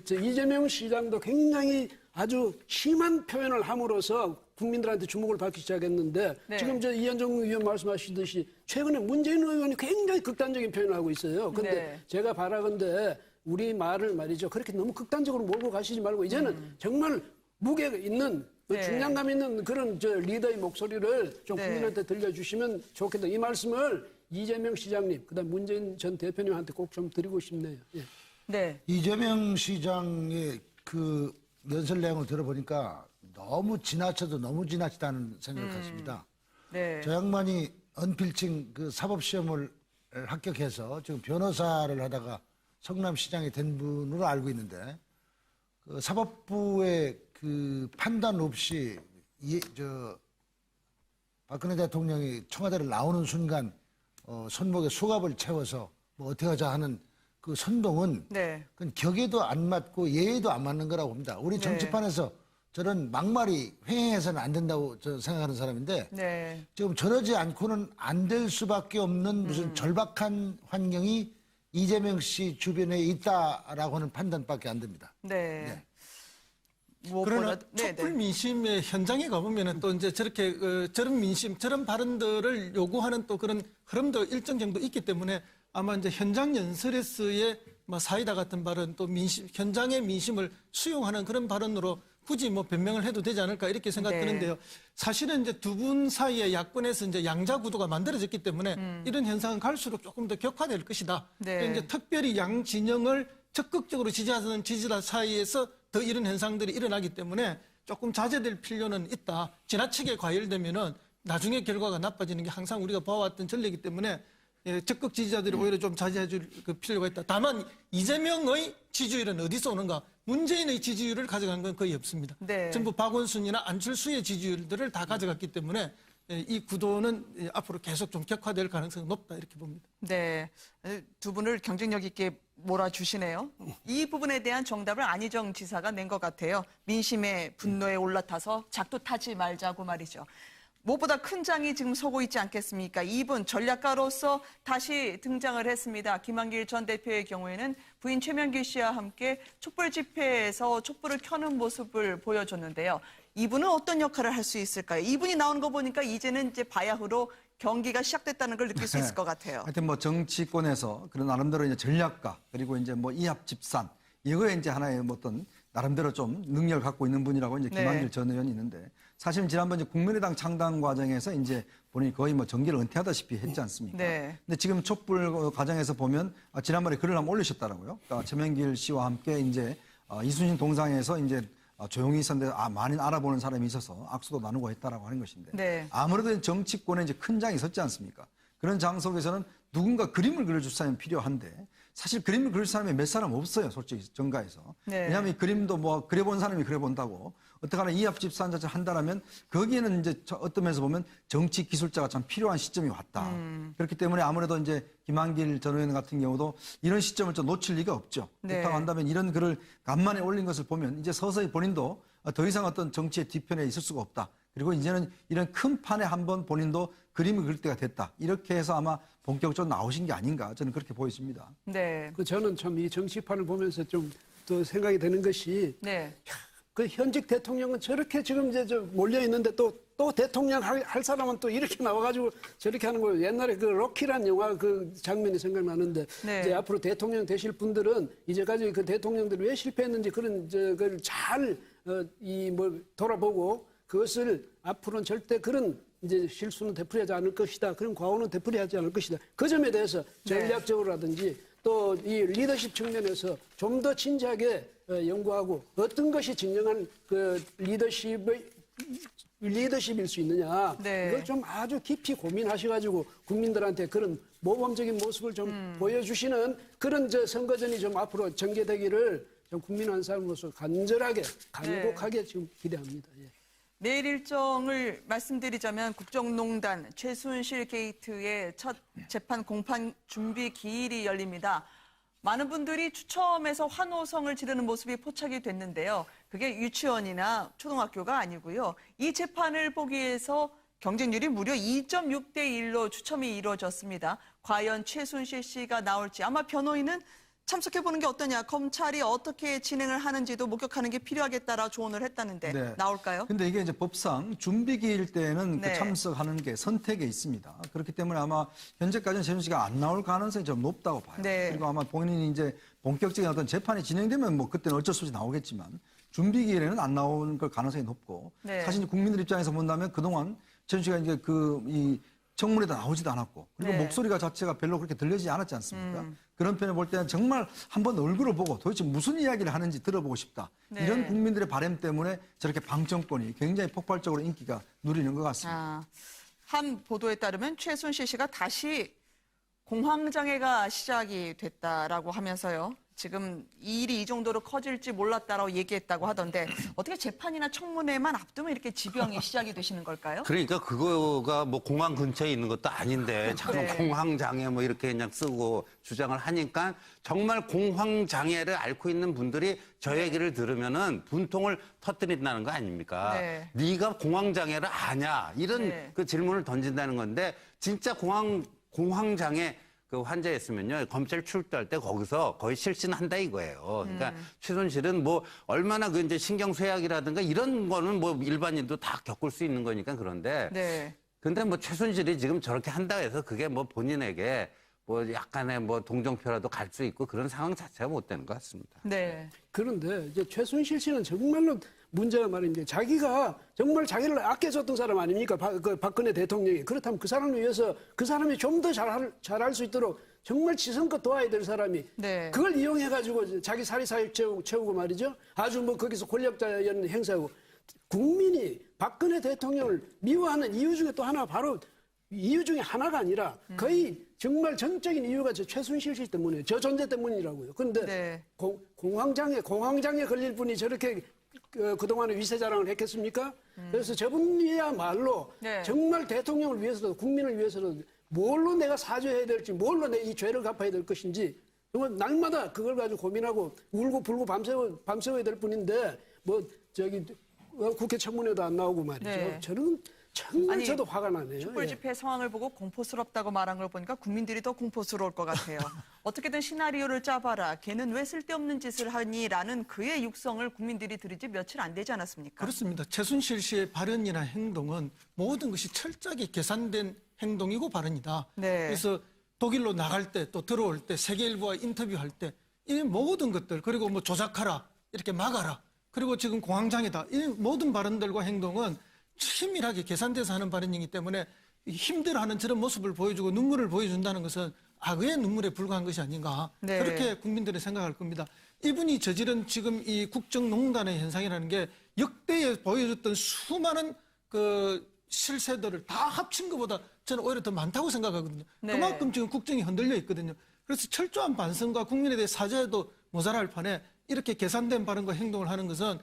저 이재명 시장도 굉장히 아주 심한 표현을 함으로써 국민들한테 주목을 받기 시작했는데 네. 지금 저 이현정 의원 말씀하시듯이 최근에 문재인 의원이 굉장히 극단적인 표현을 하고 있어요. 근데 네. 제가 바라건대 우리 말을 말이죠. 그렇게 너무 극단적으로 몰고 가시지 말고 이제는 정말 무게가 있는 네. 중량감 있는 그런 저 리더의 목소리를 좀 네. 국민한테 들려주시면 좋겠다. 이 말씀을 이재명 시장님, 그다음 문재인 전 대표님한테 꼭 좀 드리고 싶네요. 예. 네. 이재명 시장의 그 연설 내용을 들어보니까 너무 지나쳐도 너무 지나치다는 생각을 갖습니다. 네. 저 양반이 언필칭 그 사법시험을 합격해서 지금 변호사를 하다가 성남시장이 된 분으로 알고 있는데 그 사법부의 그 판단 없이 박근혜 대통령이 청와대를 나오는 순간 손목에 수갑을 채워서 뭐 어떻게 하자 하는 그 선동은 네. 그건 격에도 안 맞고 예의도 안 맞는 거라고 봅니다. 우리 정치판에서 저런 막말이 횡행해서는 안 된다고 저는 생각하는 사람인데 네. 지금 저러지 않고는 안 될 수밖에 없는 무슨 절박한 환경이 이재명 씨 주변에 있다라고 하는 판단밖에 안 됩니다. 네. 그러나 네, 촛불 네. 민심의 현장에 가보면은 또 이제 저렇게 저런 민심, 저런 발언들을 요구하는 또 그런 흐름도 일정 정도 있기 때문에 아마 이제 현장 연설에서의 뭐 사이다 같은 발언 또 민심, 현장의 민심을 수용하는 그런 발언으로 굳이 뭐 변명을 해도 되지 않을까 이렇게 생각드는데요. 사실은 이제 두 분 사이에 야권에서 이제 양자 구도가 만들어졌기 때문에 이런 현상은 갈수록 조금 더 격화될 것이다. 네. 그러니까 이제 특별히 양 진영을 적극적으로 지지하는 지지자 사이에서 더 이런 현상들이 일어나기 때문에 조금 자제될 필요는 있다. 지나치게 과열되면은 나중에 결과가 나빠지는 게 항상 우리가 봐왔던 전례이기 때문에 적극 지지자들이 오히려 좀 자제해 줄 그 필요가 있다. 다만 이재명의 지지율은 어디서 오는가? 문재인의 지지율을 가져간 건 거의 없습니다. 네. 전부 박원순이나 안철수의 지지율들을 다 가져갔기 때문에 이 구도는 앞으로 계속 좀 격화될 가능성이 높다 이렇게 봅니다. 네. 두 분을 경쟁력 있게 몰아주시네요. 이 부분에 대한 정답을 안희정 지사가 낸 것 같아요. 민심의 분노에 올라타서 작두 타지 말자고 말이죠. 무엇보다 큰 장이 지금 서고 있지 않겠습니까? 이분 전략가로서 다시 등장을 했습니다. 김한길 전 대표의 경우에는 부인 최명길 씨와 함께 촛불 집회에서 촛불을 켜는 모습을 보여줬는데요. 이분은 어떤 역할을 할 수 있을까요? 이분이 나오는 거 보니까 이제는 이제 바야흐로 경기가 시작됐다는 걸 느낄 수 있을 것 같아요. 하여튼 뭐 정치권에서 그런 나름대로 이제 전략가 그리고 이제 뭐 이합 집산 이거에 이제 하나의 뭐 어떤 나름대로 좀 능력을 갖고 있는 분이라고 이제 김한길 전 의원이 있는데 사실 지난번 이제 국민의당 창당 과정에서 이제 본인이 거의 뭐 정계를 은퇴하다시피 했지 않습니까? 네. 근데 지금 촛불 과정에서 보면 지난번에 글을 한번 올리셨더라고요. 그러니까 최명길 씨와 함께 이제 이순신 동상에서 이제 조용히 있었는데 많이 알아보는 사람이 있어서 악수도 나누고 했다라고 하는 것인데 네. 아무래도 정치권에 이제 큰 장이 섰지 않습니까? 그런 장 속에서는 누군가 그림을 그려줄 사람이 필요한데 사실 그림을 그릴 사람이 몇 사람 없어요, 솔직히 정가에서. 네. 왜냐하면 이 그림도 뭐 그려본 사람이 그려본다고 어떻게 하나 이합 집산 자체를 한다라면 거기에는 이제 어떤 면에서 보면 정치 기술자가 참 필요한 시점이 왔다. 그렇기 때문에 아무래도 이제 김한길 전 의원 같은 경우도 이런 시점을 좀 놓칠 리가 없죠. 네. 그렇다고 한다면 이런 글을 간만에 올린 것을 보면 이제 서서히 본인도 더 이상 어떤 정치의 뒤편에 있을 수가 없다. 그리고 이제는 이런 큰 판에 한번 본인도 그림을 그릴 때가 됐다. 이렇게 해서 아마 본격적으로 나오신 게 아닌가 저는 그렇게 보여집니다. 네. 저는 참 이 정치판을 보면서 좀 또 생각이 드는 것이 네. 그 현직 대통령은 저렇게 지금 이제 몰려 있는데 또 대통령 할 사람은 또 이렇게 나와가지고 저렇게 하는 거예요. 옛날에 그 로키란 영화 그 장면이 생각나는데 네. 이제 앞으로 대통령 되실 분들은 이제까지 그 대통령들이 왜 실패했는지 그런 그걸 잘 돌아보고 그것을 앞으로는 절대 그런 이제 실수는 되풀이하지 않을 것이다. 그런 과오는 되풀이하지 않을 것이다. 그 점에 대해서 전략적으로라든지 또 이 리더십 측면에서 좀 더 진지하게 연구하고 어떤 것이 진정한 그 리더십일 수 있느냐. 네. 이걸 좀 아주 깊이 고민하셔가지고 국민들한테 그런 모범적인 모습을 좀 보여주시는 그런 선거전이 좀 앞으로 전개되기를 좀 국민 한 사람으로서 간절하게 간곡하게 지금 기대합니다. 예. 내일 일정을 말씀드리자면 국정농단 최순실 게이트의 첫 재판 공판 준비 기일이 열립니다. 많은 분들이 추첨해서 환호성을 지르는 모습이 포착이 됐는데요. 그게 유치원이나 초등학교가 아니고요. 이 재판을 보기 위해서 경쟁률이 무려 2.6대 1로 추첨이 이루어졌습니다. 과연 최순실 씨가 나올지 아마 변호인은 참석해보는 게 어떠냐, 검찰이 어떻게 진행을 하는지도 목격하는 게 필요하겠다라 조언을 했다는데 네. 나올까요? 근데 이게 이제 법상 준비기일 때는 네. 그 참석하는 게 선택에 있습니다. 그렇기 때문에 아마 현재까지는 최순실 씨가 안 나올 가능성이 좀 높다고 봐요. 네. 그리고 아마 본인이 이제 본격적인 어떤 재판이 진행되면 뭐 그때는 어쩔 수 없이 나오겠지만 준비기일에는 안 나오는 걸 가능성이 높고 네. 사실 국민들 입장에서 본다면 그동안 최순실 씨가 이제 이 청문회도 나오지도 않았고 그리고 네. 목소리가 자체가 별로 그렇게 들리지 않았지 않습니까? 그런 편에 볼 때는 정말 한번 얼굴을 보고 도대체 무슨 이야기를 하는지 들어보고 싶다. 네. 이런 국민들의 바람 때문에 저렇게 방청권이 굉장히 폭발적으로 인기가 누리는 것 같습니다. 한 보도에 따르면 최순실 씨가 다시 공황장애가 시작이 됐다라고 하면서요. 지금 이 일이 이 정도로 커질지 몰랐다라고 얘기했다고 하던데 어떻게 재판이나 청문회만 앞두면 이렇게 지병이 시작이 되시는 걸까요? 그러니까 그거가 뭐 공항 근처에 있는 것도 아닌데 자꾸 네. 공황장애 뭐 이렇게 그냥 쓰고 주장을 하니까 정말 공황장애를 앓고 있는 분들이 저 얘기를 들으면은 분통을 터뜨린다는 거 아닙니까? 네. 네가 공황장애를 아냐 이런 네. 그 질문을 던진다는 건데 진짜 공황장애 그 환자였으면요 검찰 출두할 때 거기서 거의 실신한다 이거예요. 그러니까 최순실은 뭐 얼마나 그 이제 신경쇠약이라든가 이런 거는 뭐 일반인도 다 겪을 수 있는 거니까 그런데 네. 근데 뭐 최순실이 지금 저렇게 한다 해서 그게 뭐 본인에게 뭐 약간의 뭐 동정표라도 갈 수 있고 그런 상황 자체가 못 되는 것 같습니다. 네. 그런데 이제 최순실 씨는 정말로 문제가 말인데 자기가 정말 자기를 아껴줬던 사람 아닙니까? 그 박근혜 대통령이. 그렇다면 그 사람을 위해서 그 사람이 좀 더 잘할 수 있도록 정말 지성껏 도와야 될 사람이 네. 그걸 이용해가지고 자기 사리사욕 채우고 말이죠. 아주 뭐 거기서 권력자연 행사하고 국민이 박근혜 대통령을 미워하는 이유 중에 또 하나 바로 이유 중에 하나가 아니라 거의 정말 전적인 이유가 저 최순실 씨 때문이에요. 저 존재 때문이라고요. 그런데 네. 공황장애 걸릴 분이 저렇게 그동안에 위세 자랑을 했겠습니까? 그래서 저분이야말로 네. 정말 대통령을 위해서도 국민을 위해서도 뭘로 내가 사죄해야 될지 뭘로 내 이 죄를 갚아야 될 것인지 정말 날마다 그걸 가지고 고민하고 울고 불고 밤새워야 될 뿐인데 뭐 저기 국회 청문회도 안 나오고 말이죠. 네. 저는 정말 아니, 저도 화가 나네요. 촛불 집회 상황을 보고 공포스럽다고 말한 걸 보니까 국민들이 더 공포스러울 것 같아요. 어떻게든 시나리오를 짜봐라. 걔는 왜 쓸데없는 짓을 하니? 라는 그의 육성을 국민들이 들은 지 며칠 안 되지 않았습니까? 그렇습니다. 최순실 씨의 발언이나 행동은 모든 것이 철저하게 계산된 행동이고 발언이다. 네. 그래서 독일로 나갈 때 또 들어올 때 세계일보와 인터뷰할 때 이 모든 것들 그리고 뭐 조작하라 이렇게 막아라 그리고 지금 공황장애다 이 모든 발언들과 행동은 치밀하게 계산돼서 하는 발언이기 때문에 힘들어하는 저런 모습을 보여주고 눈물을 보여준다는 것은 악의 눈물에 불과한 것이 아닌가 네. 그렇게 국민들이 생각할 겁니다. 이분이 저지른 지금 이 국정농단의 현상이라는 게 역대에 보여줬던 수많은 그 실세들을 다 합친 것보다 저는 오히려 더 많다고 생각하거든요. 네. 그만큼 지금 국정이 흔들려 있거든요. 그래서 철저한 반성과 국민에 대해 사죄도 모자랄 판에 이렇게 계산된 발언과 행동을 하는 것은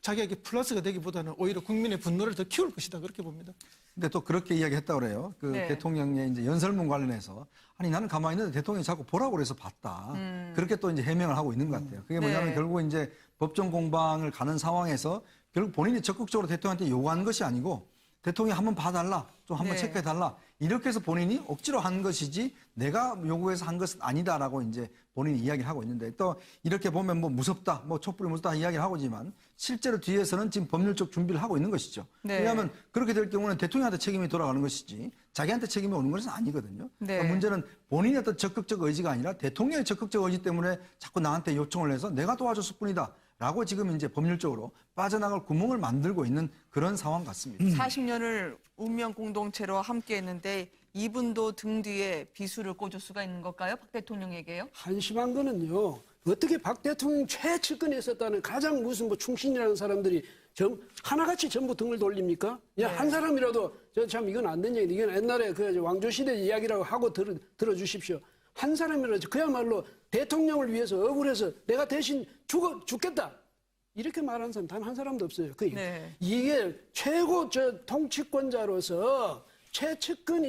자기에게 플러스가 되기보다는 오히려 국민의 분노를 더 키울 것이다 그렇게 봅니다. 근데 또 그렇게 이야기했다고 그래요. 그 네. 대통령의 이제 연설문 관련해서 아니 나는 가만히 있는데 대통령이 자꾸 보라고 그래서 봤다. 그렇게 또 이제 해명을 하고 있는 것 같아요. 그게 뭐냐면 네. 결국 이제 법정 공방을 가는 상황에서 결국 본인이 적극적으로 대통령한테 요구한 것이 아니고 대통령이 한번 봐달라, 좀 한번 네. 체크해달라. 이렇게 해서 본인이 억지로 한 것이지 내가 요구해서 한 것은 아니다라고 이제 본인이 이야기를 하고 있는데 또 이렇게 보면 뭐 무섭다, 뭐 촛불이 무섭다 이야기를 하고 있지만 실제로 뒤에서는 지금 법률적 준비를 하고 있는 것이죠. 네. 왜냐하면 그렇게 될 경우는 대통령한테 책임이 돌아가는 것이지 자기한테 책임이 오는 것은 아니거든요. 네. 그러니까 문제는 본인의 어떤 적극적 의지가 아니라 대통령의 적극적 의지 때문에 자꾸 나한테 요청을 해서 내가 도와줬을 뿐이다. 라고 지금 이제 법률적으로 빠져나갈 구멍을 만들고 있는 그런 상황 같습니다. 40년을 운명 공동체로 함께했는데 이분도 등 뒤에 비수를 꽂을 수가 있는 걸까요? 박 대통령에게요? 한심한 거는요. 어떻게 박 대통령 최측근에 있었다는 가장 무슨 뭐 충신이라는 사람들이 하나같이 전부 등을 돌립니까? 야, 네. 한 사람이라도 저 참 이건 안 된 얘기. 이건 옛날에 그 왕조 시대 이야기라고 하고 들어주십시오. 한 사람이라도 그야말로 대통령을 위해서 억울해서 내가 대신 죽겠다. 이렇게 말하는 사람 단 한 사람도 없어요. 네. 이게 최고 통치권자로서 최측근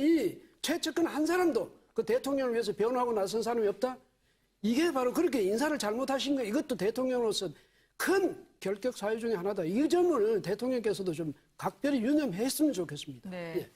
한 사람도 그 대통령을 위해서 변호하고 나선 사람이 없다? 이게 바로 그렇게 인사를 잘못하신 거 이것도 대통령으로서 큰 결격 사유 중에 하나다. 이 점을 대통령께서도 좀 각별히 유념했으면 좋겠습니다. 네. 예.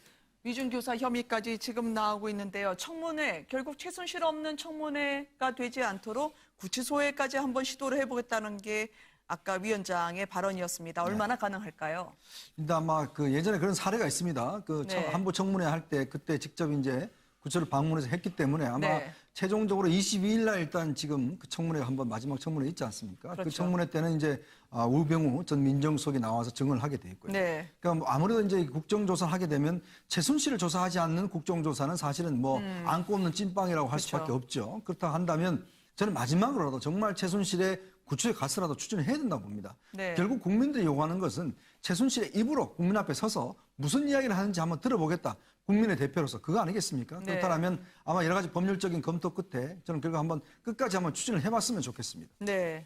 위중교사 혐의까지 지금 나오고 있는데요. 청문회, 결국 최순실 없는 청문회가 되지 않도록 구치소회까지 한번 시도를 해보겠다는 게 아까 위원장의 발언이었습니다. 얼마나 가능할까요? 일단 아마 그 예전에 그런 사례가 있습니다. 그 네. 한보 청문회 할 때 그때 직접 이제 구치소를 방문해서 했기 때문에 아마 네. 최종적으로 22일 날 일단 지금 그 청문회가 한번 마지막 청문회 있지 않습니까? 그렇죠. 그 청문회 때는 이제 우병우 전 민정수석이 나와서 증언을 하게 돼 있고요. 네. 그러니까 뭐 아무래도 이제 국정조사를 하게 되면 최순실을 조사하지 않는 국정조사는 사실은 뭐 안고 없는 찐빵이라고 할 수밖에 없죠. 그렇다 한다면 저는 마지막으로라도 정말 최순실의 구치소에 가서라도 추진을 해야 된다고 봅니다. 네. 결국 국민들이 요구하는 것은 최순실의 입으로 국민 앞에 서서 무슨 이야기를 하는지 한번 들어보겠다. 국민의 대표로서 그거 아니겠습니까? 네. 그렇다면 아마 여러 가지 법률적인 검토 끝에 저는 결국 한번 끝까지 한번 추진을 해봤으면 좋겠습니다. 네.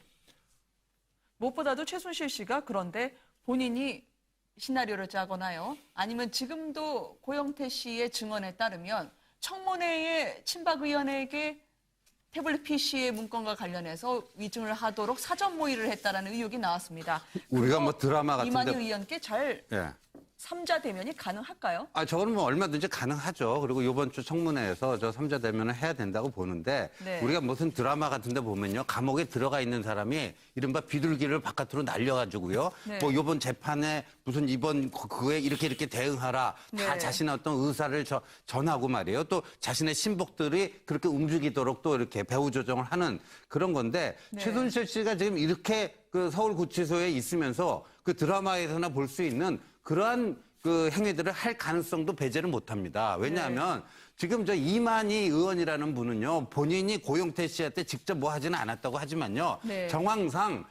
무엇보다도 최순실 씨가 그런데 본인이 시나리오를 짜거나요. 아니면 지금도 고영태 씨의 증언에 따르면 청문회에 친박의원에게 태블릿 PC의 문건과 관련해서 위증을 하도록 사전 모의를 했다라는 의혹이 나왔습니다. 우리가 뭐 드라마 같은데 이만희 의원께 잘 예. 3자 대면이 가능할까요? 저거는 뭐 얼마든지 가능하죠. 그리고 이번 주 청문회에서 저 3자 대면을 해야 된다고 보는데 네. 우리가 무슨 드라마 같은 데 보면요. 감옥에 들어가 있는 사람이 이른바 비둘기를 바깥으로 날려가지고요. 네. 뭐 이번 재판에 무슨 이번 그거에 이렇게 대응하라. 다 네. 자신의 어떤 의사를 전하고 말이에요. 또 자신의 신복들이 그렇게 움직이도록 또 이렇게 배후 조정을 하는 그런 건데 네. 최순실 씨가 지금 이렇게 그 서울구치소에 있으면서 그 드라마에서나 볼 수 있는 그러한 그 행위들을 할 가능성도 배제를 못합니다. 왜냐하면 지금 저 이만희 의원이라는 분은요. 본인이 고영태 씨한테 직접 뭐 하지는 않았다고 하지만요. 네. 정황상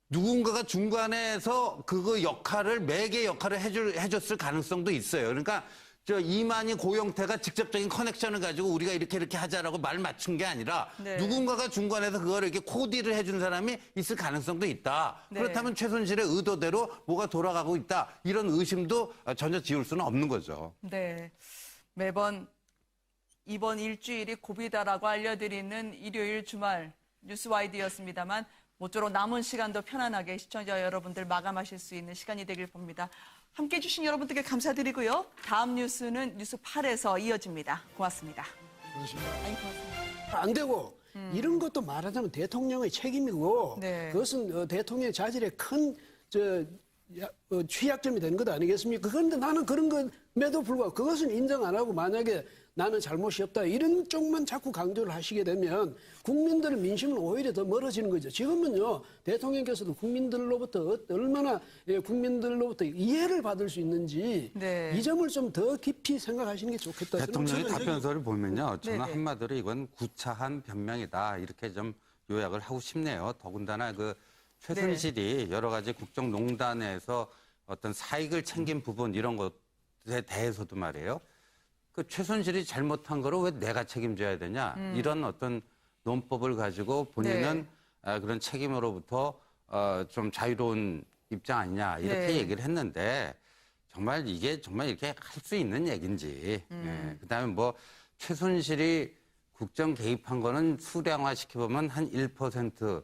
누군가가 중간에서 그거 역할을 매개 역할을 해줬을 가능성도 있어요. 그러니까 저 이만희 고영태가 직접적인 커넥션을 가지고 우리가 이렇게 하자라고 말 맞춘 게 아니라 네. 누군가가 중간에서 그거를 이렇게 코디를 해준 사람이 있을 가능성도 있다. 네. 그렇다면 최순실의 의도대로 뭐가 돌아가고 있다. 이런 의심도 전혀 지울 수는 없는 거죠. 네. 매번 이번 일주일이 고비다라고 알려드리는 일요일 주말 뉴스와이드였습니다만 모쪼록 남은 시간도 편안하게 시청자 여러분들 마감하실 수 있는 시간이 되길 봅니다. 함께해 주신 여러분들께 감사드리고요. 다음 뉴스는 뉴스 8에서 이어집니다. 고맙습니다. 안 되고 이런 것도 말하자면 대통령의 책임이고 네. 그것은 대통령의 자질의 큰 취약점이 되는 것 아니겠습니까? 그런데 나는 그런 것에도 불구하고 그것은 인정 안 하고 만약에 나는 잘못이 없다 이런 쪽만 자꾸 강조를 하시게 되면 국민들 민심은 오히려 더 멀어지는 거죠. 지금은요 대통령께서도 국민들로부터 얼마나 국민들로부터 이해를 받을 수 있는지 네. 이 점을 좀 더 깊이 생각하시는 게 좋겠다. 대통령의 저는 답변서를 보면요. 저는 네네. 한마디로 이건 구차한 변명이다. 이렇게 좀 요약을 하고 싶네요. 더군다나 그 최순실이 여러 가지 국정농단에서 어떤 사익을 챙긴 부분 이런 것에 대해서도 말이에요. 그 최순실이 잘못한 거를 왜 내가 책임져야 되냐. 이런 어떤 논법을 가지고 본인은 그런 책임으로부터 좀 자유로운 입장 아니냐. 이렇게 네. 얘기를 했는데 정말 이게 정말 이렇게 할 수 있는 얘기인지. 예. 그다음에 뭐 최순실이 국정 개입한 거는 수량화 시켜보면 한 1%.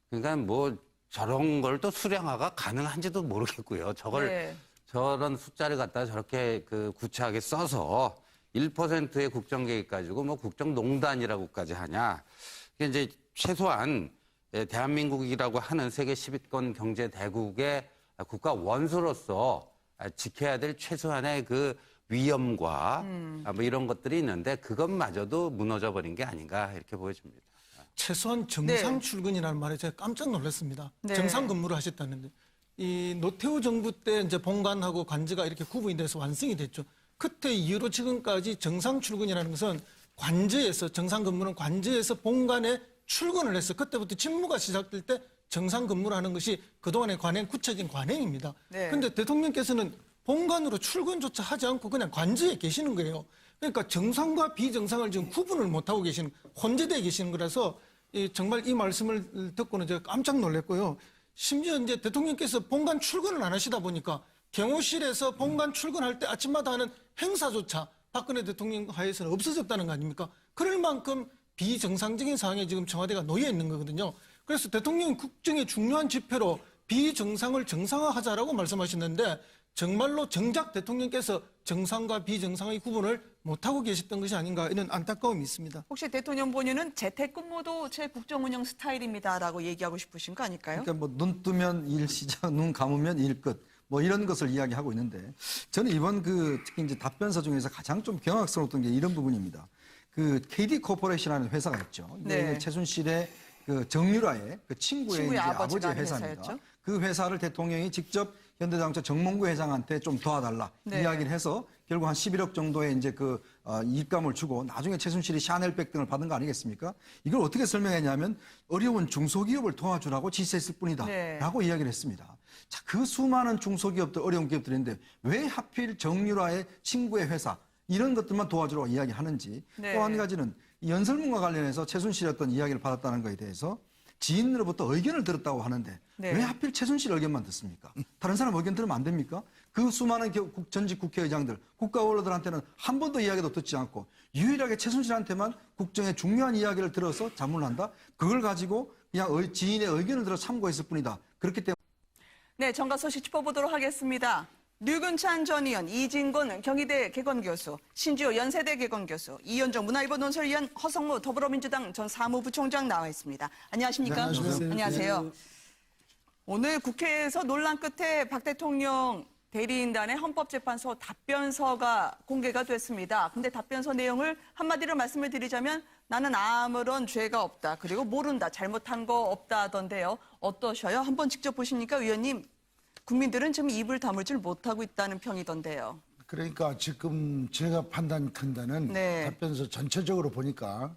그러니까 뭐 저런 걸 또 수량화가 가능한지도 모르겠고요. 저런 숫자를 갖다 저렇게 그 구체하게 써서 1%의 국정 개입 가지고 뭐 국정농단이라고까지 하냐. 이게 이제 최소한 대한민국이라고 하는 세계 10위권 경제 대국의 국가 원수로서 지켜야 될 최소한의 그 위험과 뭐 이런 것들이 있는데 그것마저도 무너져 버린 게 아닌가 이렇게 보여집니다. 최소한 정상 출근이라는 말에 제가 깜짝 놀랐습니다. 네. 정상 근무를 하셨다는데 이 노태우 정부 때 이제 본관하고 관제가 이렇게 구분이 돼서 완성이 됐죠. 그때 이후로 지금까지 정상 출근이라는 것은 관제에서 정상 근무는 관제에서 본관에 출근을 해서 그때부터 직무가 시작될 때 정상 근무를 하는 것이 그동안의 관행 구체적인 관행입니다. 그런데 네. 대통령께서는 본관으로 출근조차 하지 않고 그냥 관제에 계시는 거예요. 그러니까 정상과 비정상을 지금 구분을 못하고 계시는 혼재되어 계시는 거라서 정말 이 말씀을 듣고는 제가 깜짝 놀랐고요. 심지어 이제 대통령께서 본관 출근을 안 하시다 보니까 경호실에서 본관 출근할 때 아침마다 하는 행사조차 박근혜 대통령 하에서는 없어졌다는 거 아닙니까? 그럴 만큼 비정상적인 상황에 지금 청와대가 놓여 있는 거거든요. 그래서 대통령이 국정의 중요한 지표로 비정상을 정상화하자라고 말씀하셨는데 정말로 정작 대통령께서 정상과 비정상의 구분을 못하고 계셨던 것이 아닌가 이런 안타까움이 있습니다. 혹시 대통령 본인은 재택근무도 제 국정운영 스타일입니다라고 얘기하고 싶으신 거 아닐까요? 그러니까 뭐 눈 뜨면 일 시작, 눈 감으면 일 끝. 뭐 이런 것을 이야기하고 있는데 저는 이번 특히 이제 답변서 중에서 가장 좀 경악스러웠던 게 이런 부분입니다. KD 코퍼레이션이라는 회사가 있죠. 네. 최순실의 정유라의 친구의 이제 아버지가 아버지 회사입니다. 회사였죠? 그 회사를 대통령이 직접 현대자동차 정몽구 회장한테 좀 도와달라 네. 이야기를 해서 결국 한 11억 정도의 이제 입감을 주고 나중에 최순실이 샤넬백 등을 받은 거 아니겠습니까? 이걸 어떻게 설명했냐면 어려운 중소기업을 도와주라고 지시했을 뿐이다. 네. 라고 이야기를 했습니다. 자, 그 수많은 중소기업들, 어려운 기업들인데 왜 하필 정유라의 친구의 회사 이런 것들만 도와주라고 이야기하는지 네. 또 한 가지는 이 연설문과 관련해서 최순실의 어떤 이야기를 받았다는 것에 대해서 지인으로부터 의견을 들었다고 하는데 네. 왜 하필 최순실 의견만 듣습니까? 다른 사람 의견 들으면 안 됩니까? 그 수많은 전직 국회의장들, 국가원로들한테는 한 번도 이야기도 듣지 않고 유일하게 최순실한테만 국정의 중요한 이야기를 들어서 자문을 한다? 그걸 가지고 그냥 지인의 의견을 들어 참고했을 뿐이다. 그렇기 때문에 네, 정가 소식 짚어보도록 하겠습니다. 류근찬 전 의원, 이진곤 경희대 개건교수, 신지호 연세대 개건교수, 이현정 문화일보 논설위원, 허성무 더불어민주당 전 사무부총장 나와 있습니다. 안녕하십니까? 네, 안녕하세요. 안녕하세요. 오늘 국회에서 논란 끝에 박 대통령 대리인단의 헌법재판소 답변서가 공개가 됐습니다. 근데 답변서 내용을 한마디로 말씀을 드리자면 나는 아무런 죄가 없다. 그리고 모른다. 잘못한 거 없다 하던데요. 어떠셔요? 한번 직접 보시니까 위원님, 국민들은 지금 입을 다물 줄 못하고 있다는 평이던데요. 그러니까 지금 제가 판단컨대는 네. 답변서 전체적으로 보니까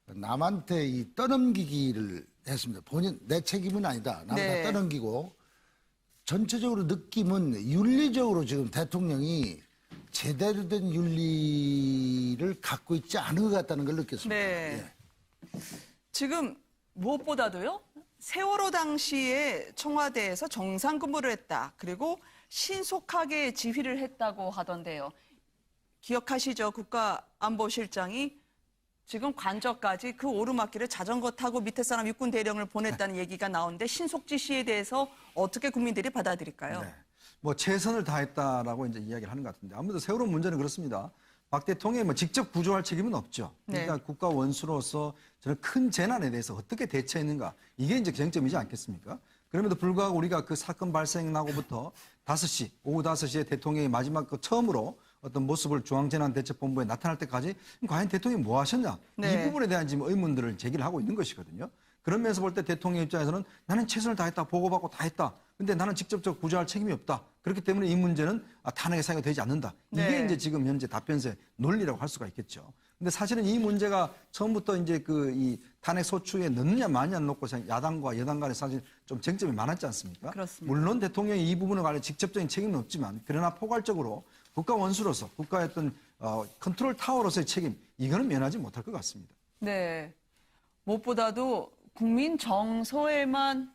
남한테 이 떠넘기기를 했습니다. 본인 내 책임은 아니다. 남한테 네. 떠넘기고 전체적으로 느낌은 윤리적으로 지금 대통령이 제대로 된 윤리를 갖고 있지 않은 것 같다는 걸 느꼈습니다. 네. 예. 지금 무엇보다도요. 세월호 당시에 청와대에서 정상 근무를 했다. 그리고 신속하게 지휘를 했다고 하던데요. 기억하시죠? 국가안보실장이 지금 관저까지 그 오르막길을 자전거 타고 밑에 사람 육군 대령을 보냈다는 얘기가 나오는데 신속 지시에 대해서 어떻게 국민들이 받아들일까요? 네. 뭐 최선을 다했다라고 이제 이야기를 하는 것 같은데 아무래도 세월호 문제는 그렇습니다. 박 대통령이 뭐 직접 구조할 책임은 없죠. 그러니까 네. 국가 원수로서 저는 큰 재난에 대해서 어떻게 대처했는가 이게 이제 쟁점이지 않겠습니까? 그럼에도 불구하고 우리가 그 사건 발생 나고부터 오후 5시에 대통령이 마지막 처음으로 어떤 모습을 중앙재난대책본부에 나타날 때까지 과연 대통령이 뭐 하셨냐 네. 이 부분에 대한 지금 의문들을 제기를 하고 있는 것이거든요. 그런 면에서 볼 때 대통령 입장에서는 나는 최선을 다했다 보고받고 다 했다. 근데 나는 직접적으로 구조할 책임이 없다. 그렇기 때문에 이 문제는 탄핵에 사용이 되지 않는다. 이게 네. 이제 지금 현재 답변서의 논리라고 할 수가 있겠죠. 근데 사실은 이 문제가 처음부터 이제 이 탄핵 소추에 넣느냐 마느냐 놓고 야당과 여당 간에 사실 좀 쟁점이 많았지 않습니까? 그렇습니다. 물론 대통령이 이 부분에 관해 직접적인 책임은 없지만 그러나 포괄적으로 국가 원수로서 국가의 어떤 컨트롤 타워로서의 책임 이거는 면하지 못할 것 같습니다. 네. 무엇보다도 국민 정서에만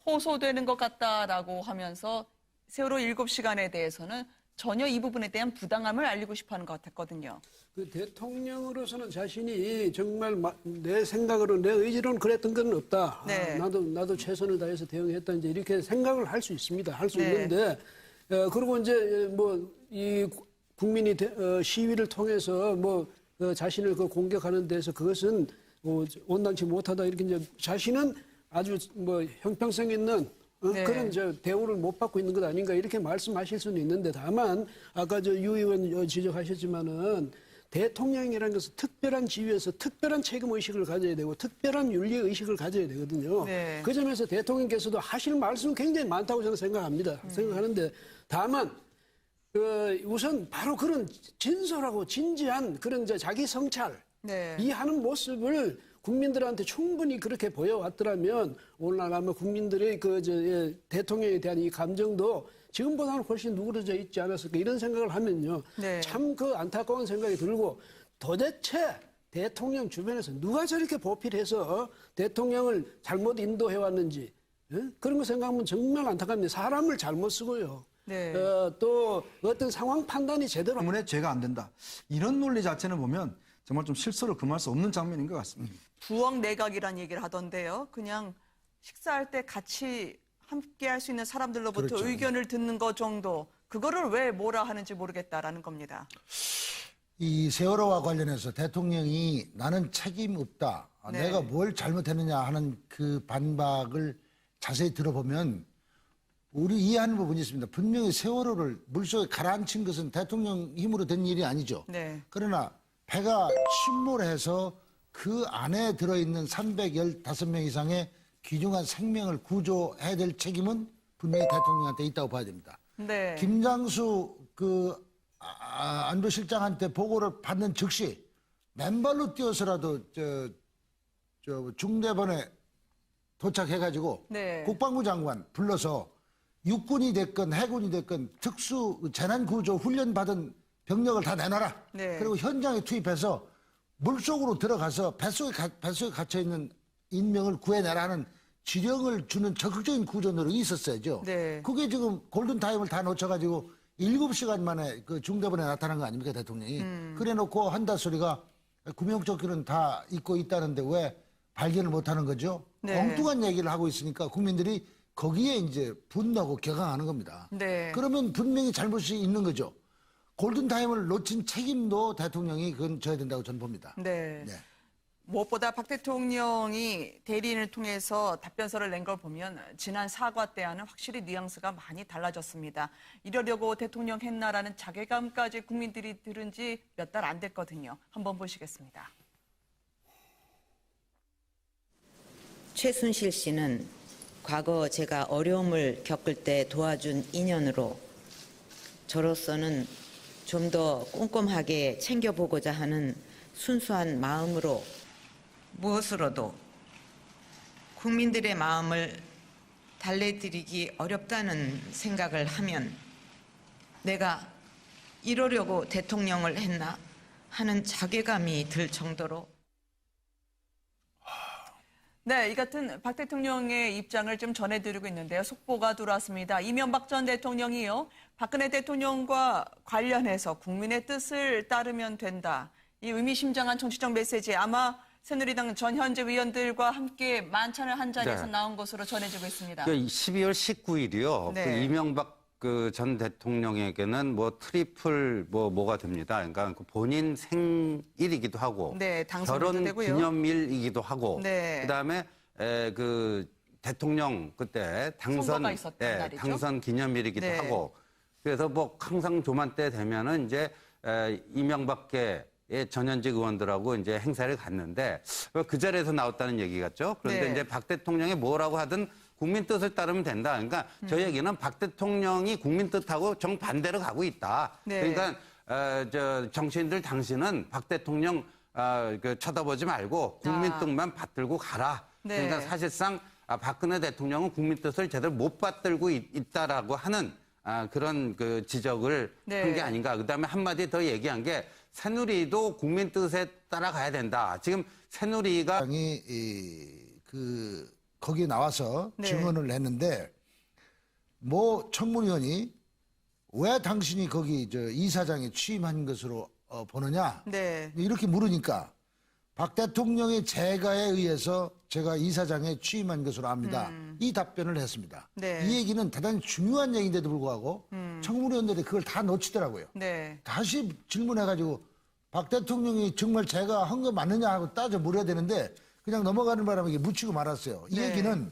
호소되는 것 같다라고 하면서 세월호 7시간에 대해서는 전혀 이 부분에 대한 부당함을 알리고 싶어하는 것 같았거든요. 그 대통령으로서는 자신이 정말 내 생각으로 내 의지로는 그랬던 건 없다. 네. 나도 최선을 다해서 대응했다. 이제 이렇게 생각을 할 수 있습니다. 할 수 네. 있는데 그리고 이제 뭐 이 국민이 시위를 통해서 자신을 공격하는 데서 그것은 온당치 못하다 이렇게 이제 자신은 아주 형평성 있는 네. 그런 대우를 못 받고 있는 것 아닌가 이렇게 말씀하실 수는 있는데 다만 아까 유 의원 지적하셨지만은 대통령이라는 것은 특별한 지위에서 특별한 책임 의식을 가져야 되고 특별한 윤리 의식을 가져야 되거든요. 네. 그 점에서 대통령께서도 하실 말씀은 굉장히 많다고 저는 생각합니다. 생각하는데 다만 우선 바로 그런 진솔하고 진지한 그런 자기 성찰 네. 이 하는 모습을 국민들한테 충분히 그렇게 보여왔더라면 오늘날 아마 국민들의 대통령에 대한 이 감정도 지금보다는 훨씬 누그러져 있지 않았을까 이런 생각을 하면요. 네. 참 안타까운 생각이 들고 도대체 대통령 주변에서 누가 저렇게 보필해서 대통령을 잘못 인도해 왔는지 그런 거 생각하면 정말 안타깝네요. 사람을 잘못 쓰고요. 네. 또 어떤 상황 판단이 제대로 때문에 죄가 안 된다. 이런 논리 자체는 보면 정말 좀 실소를 금할 수 없는 장면인 것 같습니다. 부엌 내각이란 얘기를 하던데요. 그냥 식사할 때 같이 함께 할 수 있는 사람들로부터 그렇죠. 의견을 듣는 것 정도, 그거를 왜 뭐라 하는지 모르겠다라는 겁니다. 이 세월호와 관련해서 대통령이 나는 책임 없다. 네. 내가 뭘 잘못했느냐 하는 그 반박을 자세히 들어보면 우리 이해하는 부분이 있습니다. 분명히 세월호를 물속에 가라앉힌 것은 대통령 힘으로 된 일이 아니죠. 네. 그러나 배가 침몰해서 그 안에 들어있는 315명 이상의 귀중한 생명을 구조해야 될 책임은 분명히 대통령한테 있다고 봐야 됩니다. 네. 김장수 안보실장한테 보고를 받는 즉시 맨발로 뛰어서라도 중대본에 도착해가지고 네. 국방부 장관 불러서 육군이 됐건 해군이 됐건 특수 재난구조 훈련 받은 병력을 다 내놔라. 네. 그리고 현장에 투입해서 물속으로 들어가서 뱃속에 갇혀있는 인명을 구해내라는 지령을 주는 적극적인 구조 노력이 있었어야죠. 네. 그게 지금 골든타임을 다 놓쳐가지고 7시간 만에 그 중대본에 나타난 거 아닙니까, 대통령이. 그래놓고 한다 소리가 구명조끼는 다 입고 있다는데 왜 발견을 못하는 거죠? 네. 엉뚱한 얘기를 하고 있으니까 국민들이 거기에 이제 분노하고 격앙하는 겁니다. 네. 그러면 분명히 잘못이 있는 거죠. 골든타임을 놓친 책임도 대통령이 그건 져야 된다고 저는 봅니다. 네. 네. 무엇보다 박 대통령이 대리인을 통해서 답변서를 낸 걸 보면 지난 사과 때와는 확실히 뉘앙스가 많이 달라졌습니다. 이러려고 대통령 했나라는 자괴감까지 국민들이 들은 지 몇 달 안 됐거든요. 한번 보시겠습니다. 최순실 씨는 과거 제가 어려움을 겪을 때 도와준 인연으로 저로서는 좀 더 꼼꼼하게 챙겨보고자 하는 순수한 마음으로 무엇으로도 국민들의 마음을 달래드리기 어렵다는 생각을 하면 내가 이러려고 대통령을 했나 하는 자괴감이 들 정도로. 네, 이 같은 박 대통령의 입장을 좀 전해드리고 있는데요. 속보가 들어왔습니다. 이명박 전 대통령이요, 박근혜 대통령과 관련해서 국민의 뜻을 따르면 된다. 이 의미심장한 정치적 메시지, 아마 새누리당 전 현재 위원들과 함께 만찬을 한 자리에서 네. 나온 것으로 전해지고 있습니다. 12월 19일이요. 네. 그 이명박 전 대통령에게는 뭐 트리플 뭐가 됩니다. 그러니까 그 본인 생일이기도 하고, 네, 당선도 결혼 되고요. 기념일이기도 하고, 네. 그다음에 그 대통령 그때 선거가 있었던 날이죠. 당선 기념일이기도 네. 하고, 그래서 뭐 항상 조만때 되면은 이제 이명박계의 전현직 의원들하고 이제 행사를 갔는데 그 자리에서 나왔다는 얘기 같죠. 그런데 네. 이제 박 대통령이 뭐라고 하든 국민 뜻을 따르면 된다. 그러니까 저 얘기는 박 대통령이 국민 뜻하고 정반대로 가고 있다. 네. 그러니까 정치인들 당신은 박 대통령 쳐다보지 말고 국민 뜻만 받들고 가라. 네. 그러니까 사실상 박근혜 대통령은 국민 뜻을 제대로 못 받들고 있다라고 하는 그런 그 지적을 네. 한 게 아닌가. 그다음에 한마디 더 얘기한 게 새누리도 국민 뜻에 따라가야 된다. 지금 새누리가 거기에 나와서 네. 증언을 했는데 모 청문위원이 왜 당신이 거기 이사장에 취임한 것으로 보느냐 네. 이렇게 물으니까 박 대통령의 재가에 의해서 제가 이사장에 취임한 것으로 압니다. 이 답변을 했습니다. 네. 이 얘기는 대단히 중요한 얘기인데도 불구하고 청문위원들이 그걸 다 놓치더라고요. 네. 다시 질문해가지고 박 대통령이 정말 제가 한 거 맞느냐 하고 따져 물어야 되는데 그냥 넘어가는 바람에 이게 묻히고 말았어요. 이 네. 얘기는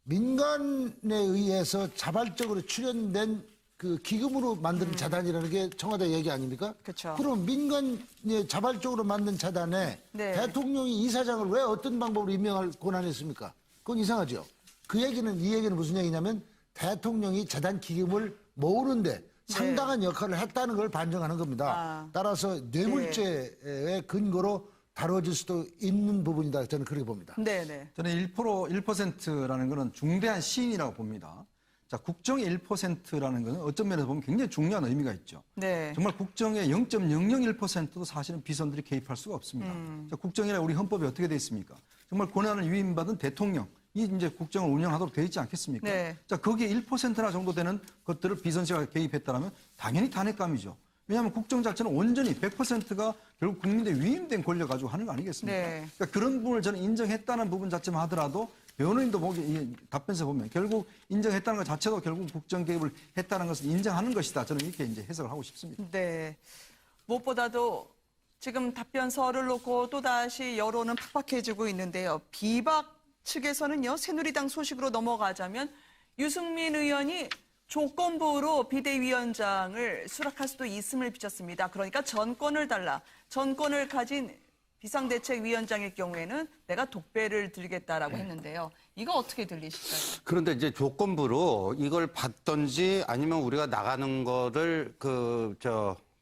민간에 의해서 자발적으로 출연된 그 기금으로 만든 재단이라는 게 청와대 얘기 아닙니까? 그쵸. 그럼 민간에 자발적으로 만든 재단에 네. 대통령이 이사장을 왜 어떤 방법으로 임명할 권한이 있습니까? 그건 이상하죠. 이 얘기는 무슨 얘기냐면 대통령이 재단 기금을 모으는데 상당한 역할을 했다는 걸 반증하는 겁니다. 따라서 뇌물죄의 근거로 다뤄질 수도 있는 부분이다. 저는 그렇게 봅니다. 네네. 저는 1%라는 것은 중대한 시인이라고 봅니다. 자, 국정의 1%라는 것은 어떤 면에서 보면 굉장히 중요한 의미가 있죠. 네. 정말 국정의 0.001%도 사실은 비선들이 개입할 수가 없습니다. 자, 국정이라 우리 헌법에 어떻게 되어 있습니까? 정말 권한을 위임받은 대통령이 이제 국정을 운영하도록 되어 있지 않겠습니까? 네. 자, 거기에 1%나 정도 되는 것들을 비선 씨가 개입했다면 당연히 탄핵감이죠. 왜냐하면 국정 자체는 온전히 100%가 결국 국민들 위임된 권력 가지고 하는 거 아니겠습니까? 네. 그러니까 그런 부분을 저는 인정했다는 부분 자체만 하더라도 변호인도 보기 이 답변서 보면 결국 인정했다는 것 자체도 결국 국정 개입을 했다는 것을 인정하는 것이다. 저는 이렇게 이제 해석을 하고 싶습니다. 네. 무엇보다도 지금 답변서를 놓고 또다시 여론은 팍팍해지고 있는데요. 비박 측에서는요, 새누리당 소식으로 넘어가자면 유승민 의원이 조건부로 비대위원장을 수락할 수도 있음을 비쳤습니다. 그러니까 전권을 달라. 전권을 가진 비상대책위원장일 경우에는 내가 독배를 들겠다라고 했는데요. 이거 어떻게 들리실까요? 그런데 이제 조건부로 이걸 받던지 아니면 우리가 나가는 거를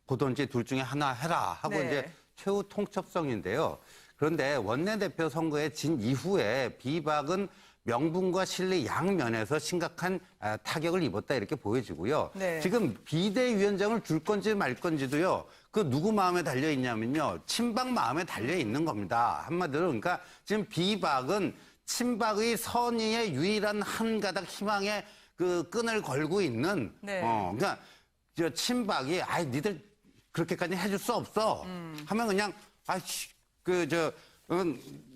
보던지 둘 중에 하나 해라 하고 네. 이제 최후 통첩성인데요. 그런데 원내대표 선거에 진 이후에 비박은 명분과 실리 양면에서 심각한 타격을 입었다 이렇게 보여지고요. 네. 지금 비대위원장을 줄 건지 말 건지도요. 그 누구 마음에 달려 있냐면요. 친박 마음에 달려 있는 겁니다. 한마디로 그러니까 지금 비박은 친박의 선의의 유일한 한 가닥 희망의 그 끈을 걸고 있는 네. 그러니까 저 친박이 니들 그렇게까지 해줄 수 없어. 하면 그냥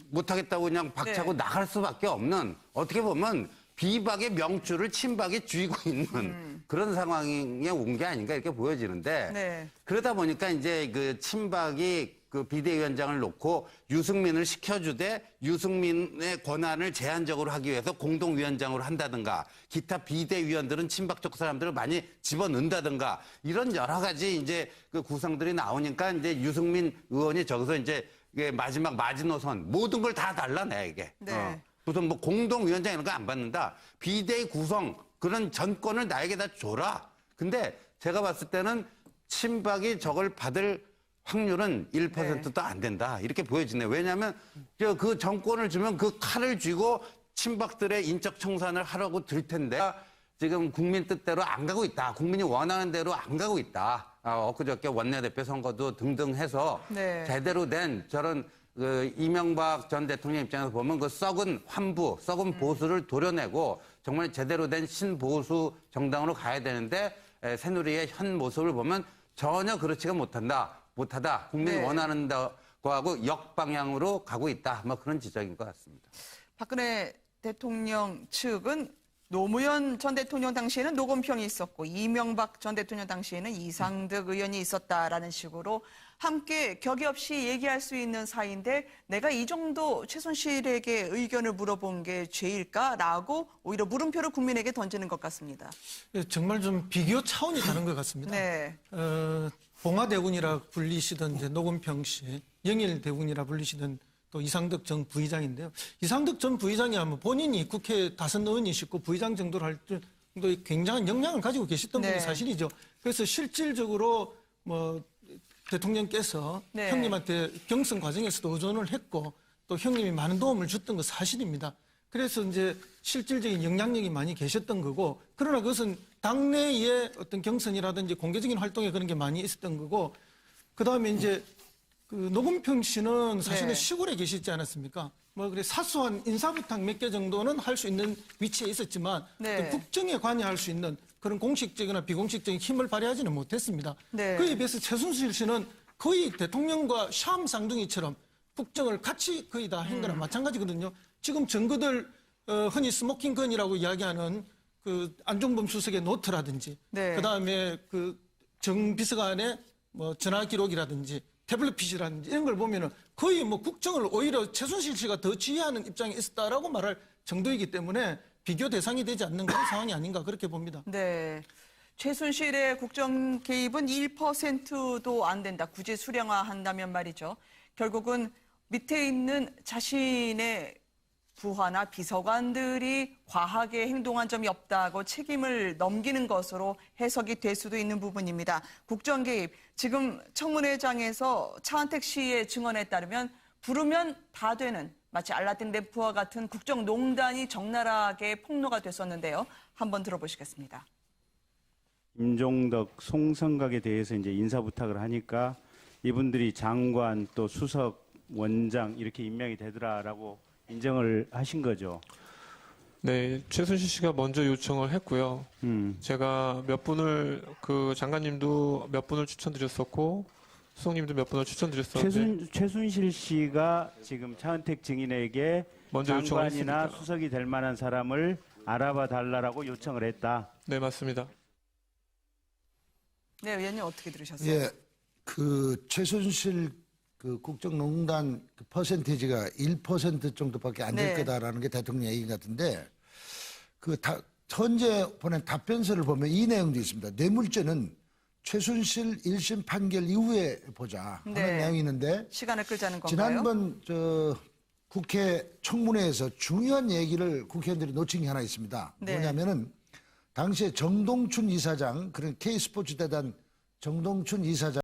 못하겠다고 그냥 박차고 네. 나갈 수밖에 없는 어떻게 보면 비박의 명줄을 친박이 쥐고 있는 그런 상황에 온 게 아닌가 이렇게 보여지는데 네. 그러다 보니까 이제 그 친박이 그 비대위원장을 놓고 유승민을 시켜주되 유승민의 권한을 제한적으로 하기 위해서 공동위원장으로 한다든가 기타 비대위원들은 친박 쪽 사람들을 많이 집어넣는다든가 이런 여러 가지 이제 그 구성들이 나오니까 이제 유승민 의원이 저기서 이제 이게 마지막 마지노선 모든 걸 다 달라내 이게. 네. 무슨 뭐 공동위원장 이런 거 안 받는다. 비대위 구성 그런 전권을 나에게 다 줘라. 근데 제가 봤을 때는 친박이 저걸 받을 확률은 1%도 안 된다. 이렇게 보여지네요. 왜냐하면 그 정권을 주면 그 칼을 쥐고 친박들의 인적 청산을 하려고 들 텐데 지금 국민 뜻대로 안 가고 있다. 국민이 원하는 대로 안 가고 있다. 엊그저께 원내대표 선거도 등등 해서 네. 제대로 된 저런 그 이명박 전 대통령 입장에서 보면 그 썩은 환부, 썩은 보수를 도려내고 정말 제대로 된 신보수 정당으로 가야 되는데 새누리의 현 모습을 보면 전혀 그렇지가 못하다. 국민이 네. 원하는 거하고 역방향으로 가고 있다. 뭐 그런 지적인 것 같습니다. 박근혜 대통령 측은 노무현 전 대통령 당시에는 노건평이 있었고 이명박 전 대통령 당시에는 이상득 의원이 있었다라는 식으로 함께 격이 없이 얘기할 수 있는 사이인데 내가 이 정도 최순실에게 의견을 물어본 게 죄일까라고 오히려 물음표를 국민에게 던지는 것 같습니다. 정말 좀 비교 차원이 다른 것 같습니다. 네. 봉화대군이라 불리시던 이제 노건평 씨, 영일대군이라 불리시던 또 이상득 전 부의장인데요. 이상득 전 부의장이 아마 본인이 국회 다선 의원이시고 부의장 정도를 할 정도의 굉장한 역량을 가지고 계셨던 네. 분이 사실이죠. 그래서 실질적으로 뭐 대통령께서 네. 형님한테 경선 과정에서도 의존을 했고 또 형님이 많은 도움을 줬던 거 사실입니다. 그래서 이제 실질적인 영향력이 많이 계셨던 거고 그러나 그것은 당내의 어떤 경선이라든지 공개적인 활동에 그런 게 많이 있었던 거고 그다음에 이제 그 노건평 씨는 사실은 네. 시골에 계시지 않았습니까? 뭐 그래 사소한 인사부탁 몇 개 정도는 할 수 있는 위치에 있었지만 네. 어떤 국정에 관여할 수 있는 그런 공식적이나 비공식적인 힘을 발휘하지는 못했습니다. 네. 그에 비해서 최순실 씨는 거의 대통령과 샤움 쌍둥이처럼 국정을 같이 거의 다 한 거랑 마찬가지거든요. 지금 증거들 흔히 스모킹건이라고 이야기하는 그 안종범 수석의 노트라든지 네. 그다음에 그 정 비서관의 뭐 전화 기록이라든지 태블릿 PC라든지 이런 걸 보면은 거의 뭐 국정을 오히려 최순실 씨가 더 지휘하는 입장에 있었다라고 말할 정도이기 때문에 비교 대상이 되지 않는 그런 상황이 아닌가 그렇게 봅니다. 네. 최순실의 국정 개입은 1%도 안 된다. 굳이 수량화한다면 말이죠. 결국은 밑에 있는 자신의 부하나 비서관들이 과하게 행동한 점이 없다고 책임을 넘기는 것으로 해석이 될 수도 있는 부분입니다. 국정 개입, 지금 청문회장에서 차은택 씨의 증언에 따르면 부르면 다 되는 마치 알라딘 램프와 같은 국정농단이 적나라하게 폭로가 됐었는데요. 한번 들어보시겠습니다. 임종덕 송성각에 대해서 이제 인사 부탁을 하니까 이분들이 장관 또 수석 원장 이렇게 임명이 되더라라고 인정을 하신 거죠. 네, 최순실 씨가 먼저 요청을 했고요. 제가 몇 분을 그 장관님도 몇 분을 추천드렸었고 수석님도 몇 분을 추천드렸었는데 최순실 씨가 지금 차은택 증인에게 먼저 요청을 장관이나 했습니까? 수석이 될 만한 사람을 알아봐 달라고 요청을 했다. 네, 맞습니다. 네, 의원님 어떻게 들으셨어요? 예, 그 최순실 그 국정농단 그 퍼센티지가 1% 정도밖에 안 될 네. 거다라는 게 대통령 얘기 같은데 그 현재 보낸 답변서를 보면 이 내용도 있습니다. 뇌물죄는 최순실 1심 판결 이후에 보자 하는 네. 내용이 있는데 시간을 끌자는 건가요? 지난번 국회 청문회에서 중요한 얘기를 국회의원들이 놓친 게 하나 있습니다. 네. 뭐냐면은 당시에 정동춘 이사장, 그런 K스포츠대단 정동춘 이사장